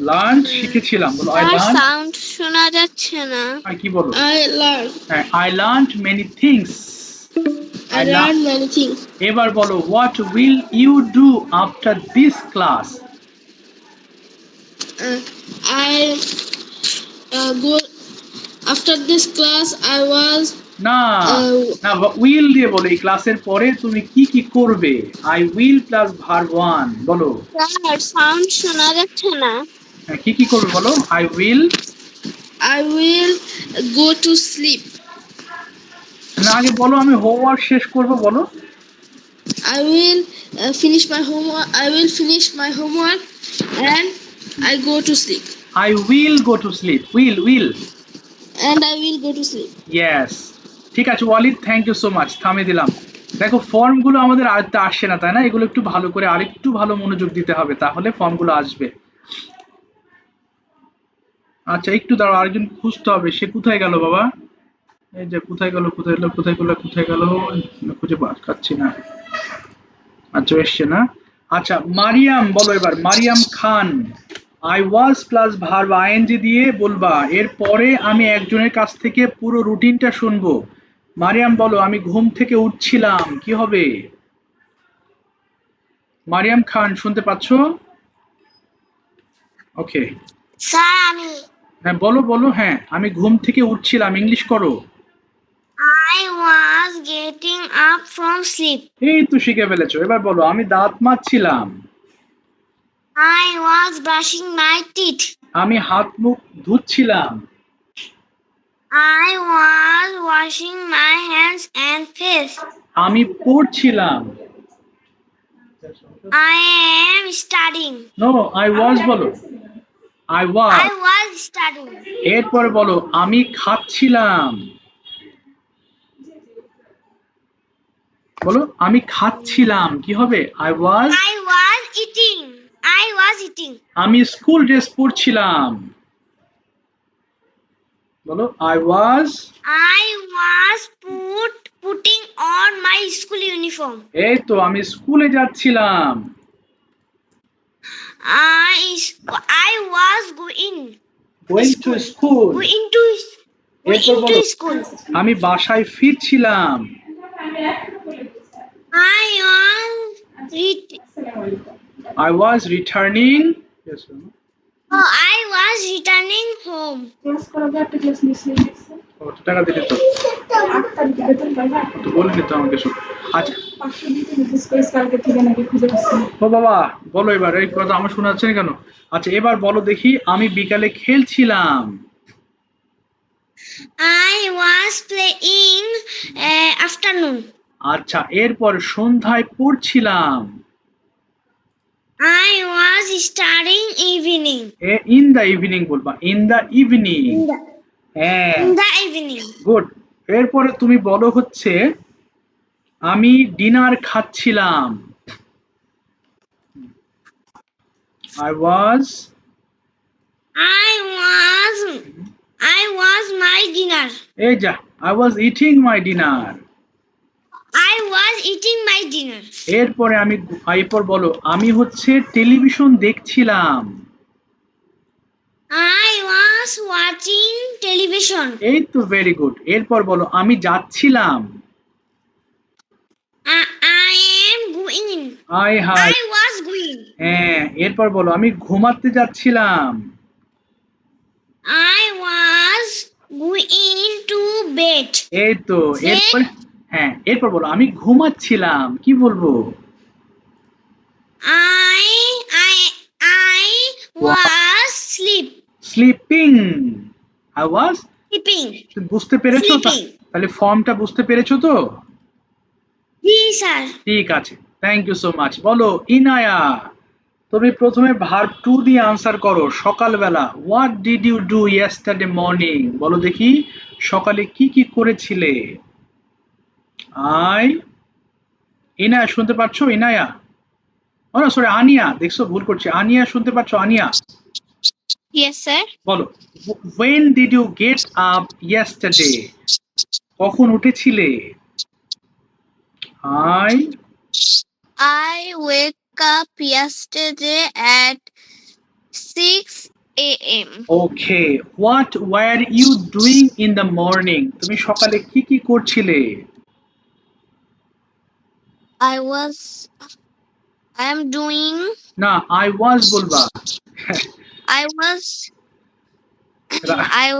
লার্ন শিখেছিলাম, বলো আই লার্ন। সাউন্ড শোনা যাচ্ছে না। আর কি বলো? I learned. হ্যাঁ, I learned many things. I learned many things. এবার বলো, what will you do after this class? I go after this class. I was না, না, উইল দিয়ে বলো, এই ক্লাসের পরে তুমি কি কি করবে? I will plus verb one, বলো। স্যার সাউন্ড শোনা যাচ্ছে না। হ্যাঁ, কি কি করবে বলো? I will go to sleep. না, আগে বলো আমি হোমওয়ার্ক শেষ করব, বলো। I will finish my homework. I will finish my homework and I go to sleep. I will go to sleep, will. And I will go to sleep. Yes, ঠিক আছে Walid, thank you so much, থামিয়ে দিলাম। দেখো, ফর্মগুলো আমাদের আয়ত্তে আসছে না, তাই না? এগুলো একটু ভালো করে আরেকটু ভালো মনোযোগ দিতে হবে, তাহলে ফর্মগুলো আসবে। আচ্ছা, একটু দাঁড়াও, আরেকজন খুঁজতে হবে, সে কোথায় গেল বাবা? এই যে কোথায় গেল, খুঁজে পাচ্ছি না। আচ্ছা, এসছে না? আচ্ছা, মারিয়াম বলো এবার, Mariam Khan. I was plus verb ING দিয়ে বলবা, এরপরে আমি একজনের কাছ থেকে পুরো রুটিনটা শুনবো। মারিয়াম বলো, আমি ঘুম থেকে উঠছিলাম, কি হবে? মারিয়াম খান শুনতে পাচ্ছো? ওকে, স্যার আমি হ্যাঁ বলো বলো, হ্যাঁ আমি ঘুম থেকে উঠছিলাম, ইংলিশ করো। I was getting up from sleep. এই তো শিখে ফেলেছো, এবার বলো, আমি দাঁত মাজছিলাম। I was brushing my teeth. আমি হাত মুখ ধুচ্ছিলাম। I was washing my hands and face. আমি পড়ছিলাম। I am studying. No, I was বলো। I was. I was studying. এরপরে বলো আমি খাচ্ছিলাম। বলো আমি খাচ্ছিলাম, কি হবে? I was. I was eating. I was eating. আমি স্কুল ড্রেস পরছিলাম। বলো I was. I was putting on my school uniform. এই তো আমি স্কুলে যাচ্ছিলাম। I was going going to school. going to এরপর going বলো to school. আমি বাসায় ফিরছিলাম। I was I was returning. I was returning home. কত টাকা দিতে তো? তো বলবি তো আমাকে সব। আচ্ছা ও বাবা, বলো এবার, এই কথা আমার শোনা যাচ্ছে না কেন? আচ্ছা এবার বলো দেখি, আমি বিকালে খেলছিলাম। I was playing afternoon. আচ্ছা এরপর সন্ধ্যায় পড়ছিলাম। I was studying evening. In the evening বলবা, ইন দ্য ইভিনিং। হ্যাঁ In the evening. গুড। এরপরে তুমি বলো হচ্ছে আমি ডিনার খাচ্ছিলাম। I was. I was my dinner. এই যা, I was eating my dinner. I was eating my dinner. এরপর বলো আমি হচ্ছে টেলিভিশন দেখছিলাম। I was watching television. এই তো ভেরি গুড। এরপর বলো আমি যাচ্ছিলাম। I am going. I hi. I was going. হ্যাঁ এরপর বলো আমি ঘুমাতে যাচ্ছিলাম। I was going to bed. এই তো। এরপর বলো আমি ঘুমাচ্ছিলাম, কি বলবো? I was sleeping. I was. sleeping. বুঝতে পেরেছো? Sleeping. তাহলে ফর্মটা বুঝতে পেরেছো তো? Yes, sir. ঠিক আছে, থ্যাংক ইউ সো মাচ। বলো ইনায়া, তুমি প্রথমে ভার্ব টু দিয়ে আনসার করো। সকালবেলা, what did you do yesterday morning? বলো দেখি সকালে কি কি করেছিলে। ইনায়া শুনতে পাচ্ছো? ইনায়া, ও না সরি আনিয়া, দেখছো ভুল করছি। আনিয়া শুনতে পাচ্ছো? আনিয়া Yes, sir. বলো when did you get up yesterday? কখন উঠেছিলে? I wake up yesterday at 6 a.m. Okay, what were you doing in the morning? তুমি সকালে কি কি করছিলে? I am doing. না, আই ওয়াজ বলবা। I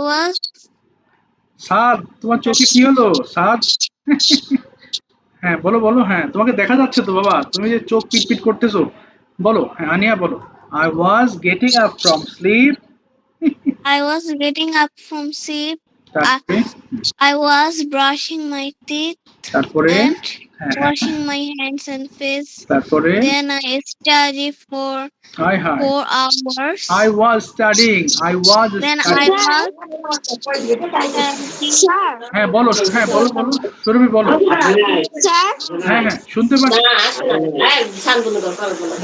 was. সাদ, তোমার চোখে কি হলো সাদ? হ্যাঁ বলো বলো, হ্যাঁ তোমাকে দেখা যাচ্ছে তো বাবা, তুমি যে চোখ পিটপিট করতেছো। বলো, হ্যাঁ আনিয়া বলো। I was getting up from sleep. I was getting up from sleep. তারপরে I was brushing my teeth তারপরে and হ্যাঁ, washing my hands and face. তারপরে Then I studied for high high 4 hours. I was studying. I was Then I studying. was. Sir. হ্যাঁ বলো, হ্যাঁ বলো বলো, সুরভি বলো। Sir. হ্যাঁ হ্যাঁ শুনতে পাচ্ছি,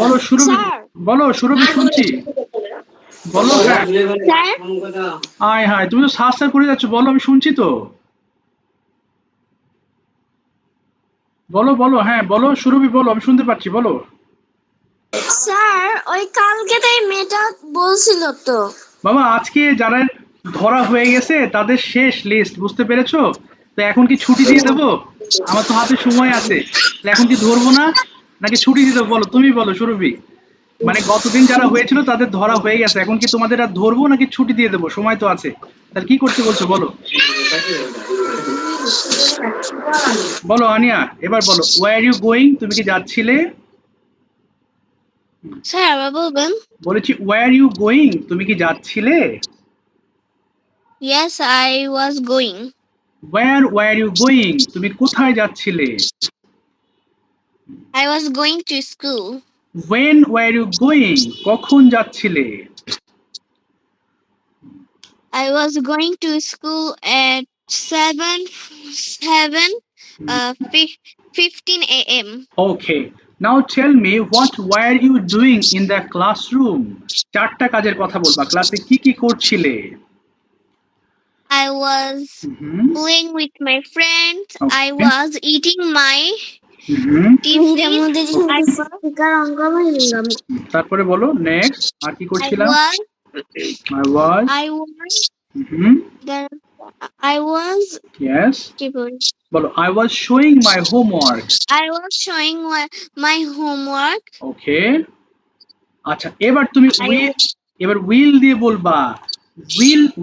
বলো সুরভি, Sir. বলো সুরভি, শুনছি, বলো। হ্যাঁ Sir. হাই হাই, তুমি তো সার্চ করে যাচ্ছ, বলো আমি শুনছি তো, বলো বলো, হ্যাঁ বলো সুরভি, বলো আমি শুনতে পাচ্ছি, বলো। স্যার ওই কালকে তাই মেয়েটা বলছিল তো। বাবা আজকে যারা ধরা হয়ে গেছে তাদের শেষ লিস্ট, বুঝতে পেরেছো? তো এখন কি ছুটি দিয়ে দেবো? আমার তো হাতে সময় আছে, তো এখন কি ধরবো না নাকি ছুটি দিয়ে দেবো? বলো তুমি, বলো সুরভি। মানে গতদিন যারা হয়েছিল তাদের ধরা হয়ে গেছে, এখন কি তোমাদের আর ধরবো নাকি ছুটি দিয়ে দেবো? সময় তো আছে, তাহলে কি করতে বলছো বলো? বলো আনিয়া, এবার বলো ওয়্যার ইউ গোয়িং? তুমি কি যাচ্ছিলে? Sir, আবার বলবেন? বলেছি ওয়্যার ইউ গোয়িং? তুমি কি যাচ্ছিলে? Yes, I was going. Where were you going? তুমি কোথায় যাচ্ছিলে? I was going to school. When were you going? কখন যাচ্ছিলে? I was going to school at 15 a.m. Okay. Now tell me what were you doing in the classroom? চারটা কাজের কথা বলবা। ক্লাসে কি কি করছিলে? I was hmm playing with my friends. I Okay. was eating my hmm tiffin. I was, speaker on করবো হিঙ্গাম তারপরে বলো নেক্সট আর কি I করছিলা? was, I was I was, hmm the, I was, yes বলো I was showing my homework. I was showing my homework. ওকে আচ্ছা এবার তুমি I, will দিয়ে বলবা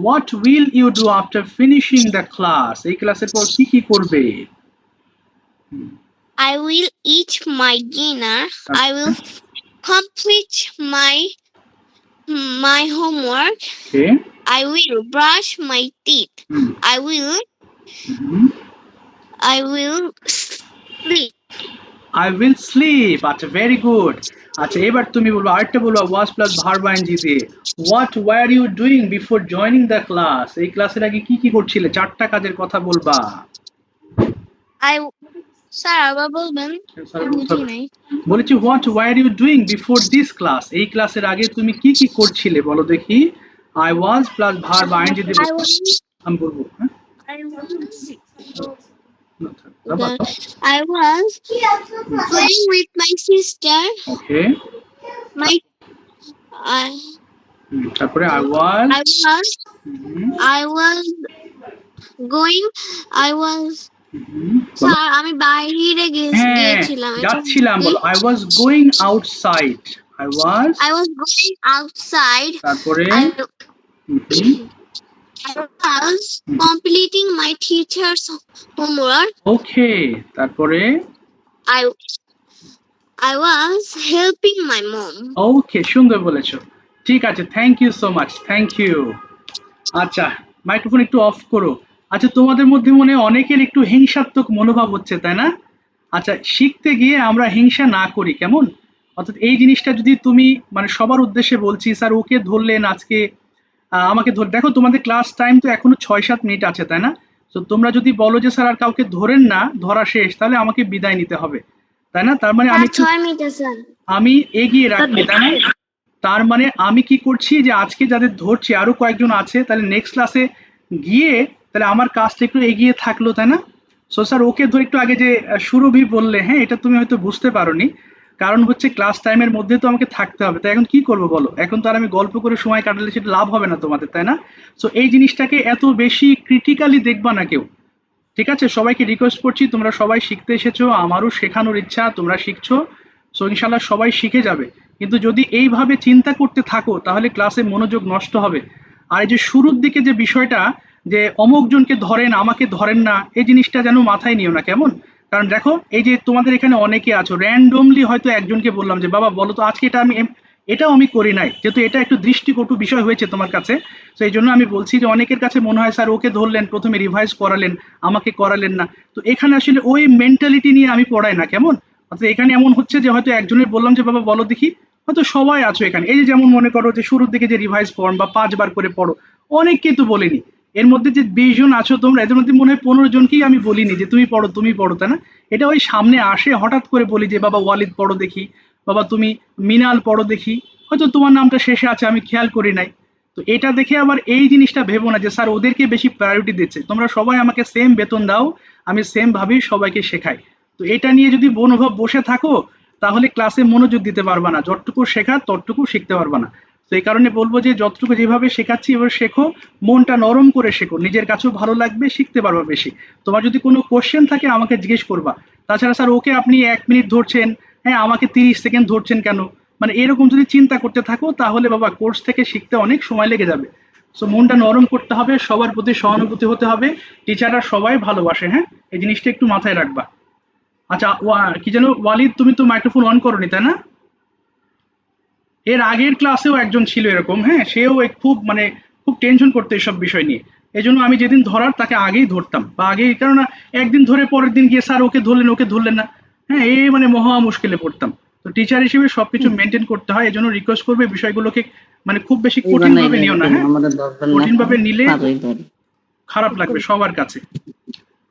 what will you do after finishing the class? এই ক্লাসের পর কি কি করবে? I will eat my dinner. I will complete my homework. Okay I will brush my teeth. Hmm hmm I will sleep. I will sleep. আচ্ছা ভেরি গুড। আচ্ছা এবার তুমি বলবো আরেকটা বলবো was প্লাস ভার্ব আইএনজি দিয়ে what were you doing before joining the class? এই ক্লাসের আগে কি কি করছিলে? চারটা কাজের কথা বলবা। I স্যার আবার বলবেন বুঝি নাই বলেছি what were you doing before this class? এই ক্লাসের আগে তুমি কি কি করছিলে বলো দেখি। I was plus verb ING দিয়ে I was আমি বলবো হ্যাঁ I was বাবা I was playing with my sister. Okay My I তারপরে I was I was hmm, I was going I was হুম, বলো। স্যার আমি বাইরে হ্যাঁ গিয়েছিলাম যাচ্ছিলাম বলো I was going outside. I was I was going outside. তারপরে I hmm, I was completing my teacher's homework. ওকে তারপরে I I was helping my mom. ওকে সুন্দর বলেছো। ঠিক আছে thank you so much thank you. আচ্ছা মাইক্রোফোন একটু অফ করো। আচ্ছা তোমাদের মধ্যে মনে হয় অনেকের একটু হিংসাত্মক মনোভাব হচ্ছে তাই না? আচ্ছা শিখতে গিয়ে আমরা হিংসা না করি কেমন? অর্থাৎ এই জিনিসটা যদি তুমি মানে সবার উদ্দেশ্যে বলছি স্যার ওকে ধরলেন আজকে আমাকে ধর দেখো তোমাদের ক্লাস টাইম তো এখনো 6-7 মিনিট আছে তাই না? তো তোমরা যদি বলো যে স্যার আর কাউকে ধরেন না ধরা শেষ তাহলে আমাকে বিদায় নিতে হবে তাই না? তার মানে আমি একটু 6 মিনিট স্যার আমি এগিয়ে রাখবো তাই না? তার মানে আমি কি করছি যে আজকে যাদের ধরছি আরো কয়েকজন আছে তাহলে নেক্সট ক্লাসে গিয়ে তাহলে আমার কাজটা একটু এগিয়ে থাকলো তাই না? সো স্যার ওকে ধরে একটু আগে যে সুরভি বললে হ্যাঁ এটা তুমি হয়তো বুঝতে পারোনি কারণ হচ্ছে ক্লাস টাইমের মধ্যে তো আমাকে থাকতে হবে তাই এখন কি করব বলো এখন তো আর আমি গল্প করে সময় কাটালে সেটা লাভ হবে না তোমাদের তাই না? সো এই জিনিসটাকে এত বেশি ক্রিটিক্যালি দেখবা না কেউ ঠিক আছে সবাইকে রিকোয়েস্ট করছি তোমরা সবাই শিখতে এসেছো আমারও শেখানোর ইচ্ছা তোমরা শিখছো সো ইনশাল্লাহ সবাই শিখে যাবে কিন্তু যদি এইভাবে চিন্তা করতে থাকো তাহলে ক্লাসে মনোযোগ নষ্ট হবে আর এই যে শুরুর দিকে যে বিষয়টা যে অমুকজনকে ধরেন আমাকে ধরেন না এই জিনিসটা যেন মাথায় নিও না কেমন কারণ দেখো এই যে তোমাদের এখানে অনেকে আছো র্যান্ডমলি হয়তো একজনকে বললাম যে বাবা বলো তো আজকে এটা আমি এটাও আমি করি নাই যেহেতু এটা একটু দৃষ্টিকটু বিষয় হয়েছে তোমার কাছে তো এই জন্য আমি বলছি যে অনেকের কাছে মনে হয় স্যার ওকে ধরলেন প্রথমে রিভাইজ করালেন আমাকে করালেন না তো এখানে আসলে ওই মেন্টালিটি নিয়ে আমি পড়াই না কেমন অর্থাৎ এখানে এমন হচ্ছে যে হয়তো একজনের বললাম যে বাবা বলো দেখি হয়তো সবাই আছো এখানে এই যে যেমন মনে করো যে শুরুর দিকে যে রিভাইজ ফর্ম বা 5 বার করে পড়ো অনেককেই তো বলিনি এর মধ্যে যে 20 জন আছো তোমরা এদের মধ্যে মনে হয় 15 জনকেই আমি বলিনি যে তুমি পড়ো তাই না এটা ওই সামনে আসে হঠাৎ করে বলি যে বাবা ওয়ালিদ পড়ো দেখি বাবা তুমি মিনাল পড়ো দেখি হয়তো তোমার নামটা শেষে আছে আমি খেয়াল করি নাই তো এটা দেখে আবার এই জিনিসটা ভেবো না যে স্যার ওদেরকে বেশি প্রায়োরিটি দিচ্ছে তোমরা সবাই আমাকে সেম বেতন দাও আমি সেম ভাবেই সবাইকে শেখাই তো এটা নিয়ে যদি মনোভাব বসে থাকো তাহলে ক্লাসে মনোযোগ দিতে পারবা না যতটুকু শেখার ততটুকু শিখতে পারবা না তো এই কারণে বলবো যে যতটুকু যেভাবে শেখাচ্ছি এবার শেখো মনটা নরম করে শেখো নিজের কাছেও ভালো লাগবে শিখতে পারবা বেশি তোমার যদি কোনো কোশ্চেন থাকে আমাকে জিজ্ঞেস করবা তাছাড়া স্যার ওকে আপনি 1 মিনিট ধরছেন হ্যাঁ আমাকে 30 সেকেন্ড ধরছেন কেন মানে এরকম যদি চিন্তা করতে থাকো তাহলে বাবা কোর্স থেকে শিখতে অনেক সময় লেগে যাবে সো মনটা নরম করতে হবে সবার প্রতি সহানুভূতি হতে হবে টিচাররা সবাই ভালোবাসে হ্যাঁ এই জিনিসটা একটু মাথায় রাখবা আচ্ছা কি যেন ওয়ালিদ তুমি তো মাইক্রোফোন অন করনি তাই না এর আগের ক্লাসেও একজন ছিল এরকম হ্যাঁ সেও খুব মানে খুব টেনশন করতো এইসব বিষয় নিয়ে এজন্য আমি যেদিন ধরার তাকে আগেই ধরতাম বা আগেই, কেননা একদিন ধরে পরের দিন গিয়ে স্যার ওকে ধরলেন না, হ্যাঁ এই মানে মহা মুশকিলে পড়তাম। তো টিচার হিসেবে সবকিছু মেনটেন করতে হয়, এজন্য রিকোয়েস্ট করবে বিষয়গুলোকে মানে খুব বেশি কঠিন ভাবে নিও না, হ্যাঁ আমাদের দরকার কঠিন ভাবে নিলে খারাপ লাগবে সবার কাছে।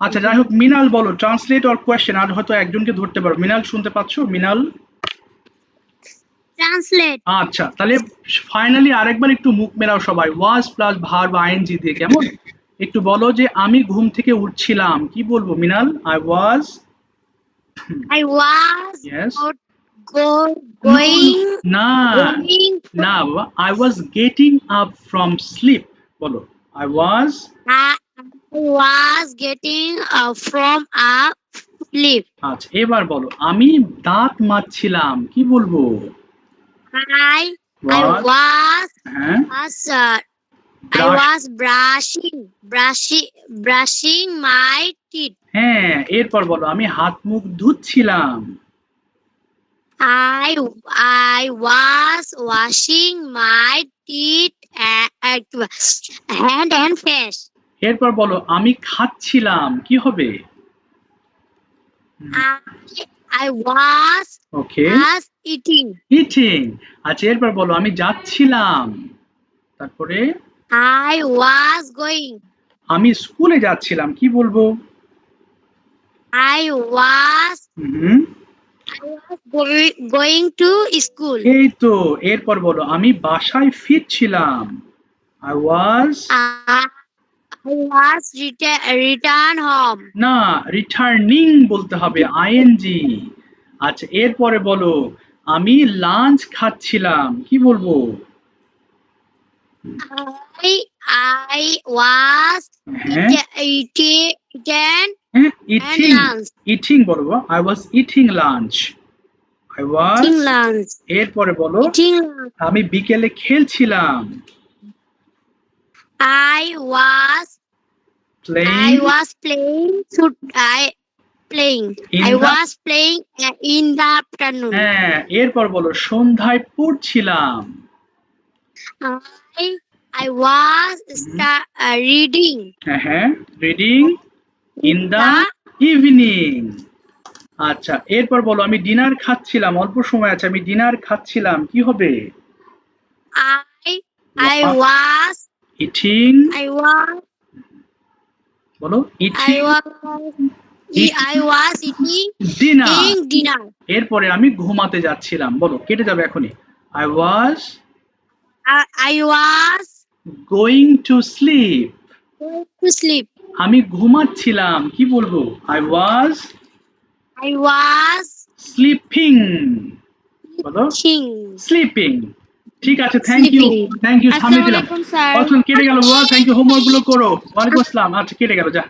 আচ্ছা যাই হোক, মিনাল বলো ট্রান্সলেট অর কোয়েশ্চেন, আর হয়তো একজনকে ধরতে পারো। মিনাল শুনতে পাচ্ছো? মিনাল Translate. আচ্ছা তাহলে ফাইনালি আরেকবার একটু মুখ মেলাও সবাই, ওয়াজ প্লাস ভার্ব আইএনজি দিয়ে, কেমন? একটু বলো যে আমি ঘুম থেকে উঠছিলাম, কি বলবো Minal? I was, I was yes, going না going না বাবা, I was getting up from sleep, বলো I was. I was getting from a sleep. আচ্ছা এবার বলো আমি দাঁত মাজছিলাম, কি বলবো? I Was, was হ্যাঁ, I brush, was brushing my teeth. হ্যাঁ এরপর বলো আমি হাত মুখ ধুচ্ছিলাম। I was washing my teeth hand and face. এরপর বলো আমি খাচ্ছিলাম, কি হবে? I was okay, eating. Eating. আচ্ছা এরপর বলো আমি যাচ্ছিলাম, তারপরে I was going. আমি স্কুলে যাচ্ছিলাম, কি বলবো? I was hmm, going to school. এই তো। এরপর বলো আমি বাসায় ফিরছিলাম, I was, I was return home. না রিটার্নিং বলতে হবে, আইএনজি। আচ্ছা এরপরে বলো আমি লাঞ্চ খাচ্ছিলাম, কি বলবো? I was হ্যাঁ eating হ্যাঁ, and ইটিং, lunch. ইটিং বলবো, I was eating lunch, I was. Eating lunch. এরপরে বলো Eating lunch. আমি বিকেলে খেলছিলাম, I was playing, playing. In I the- was playing in the afternoon. হ্যাঁ এরপর বলো সন্ধ্যায় পড়ছিলাম, I was reading হ্যাঁ হ্যাঁ, রিডিং ইন দা ইভিনিং। আচ্ছা এরপর বলো আমি ডিনার খাচ্ছিলাম, অল্প সময় আছে, আমি ডিনার খাচ্ছিলাম, কি হবে? I was ইটিং, বলো eating I was eating dinner. dinner. এরপরে আমি ঘুমাতে যাচ্ছিলাম, বলো কেটে যাবে এখনই, I was I was going to slip, going to sleep. আমি ঘুমাচ্ছিলাম, কি বলবো? I was I was sleeping, বলো eating. স্লিপিং। ঠিক আছে, থ্যাংক ইউ Sleeping. থামিয়ে দিলাম। Assalamualaikum, sir. অসম কেটে গেল, থ্যাংক ইউ, হোমওয়ার্ক গুলো করো। ওয়ালাইকুম আসসালাম। আচ্ছা কেটে গেল, যা।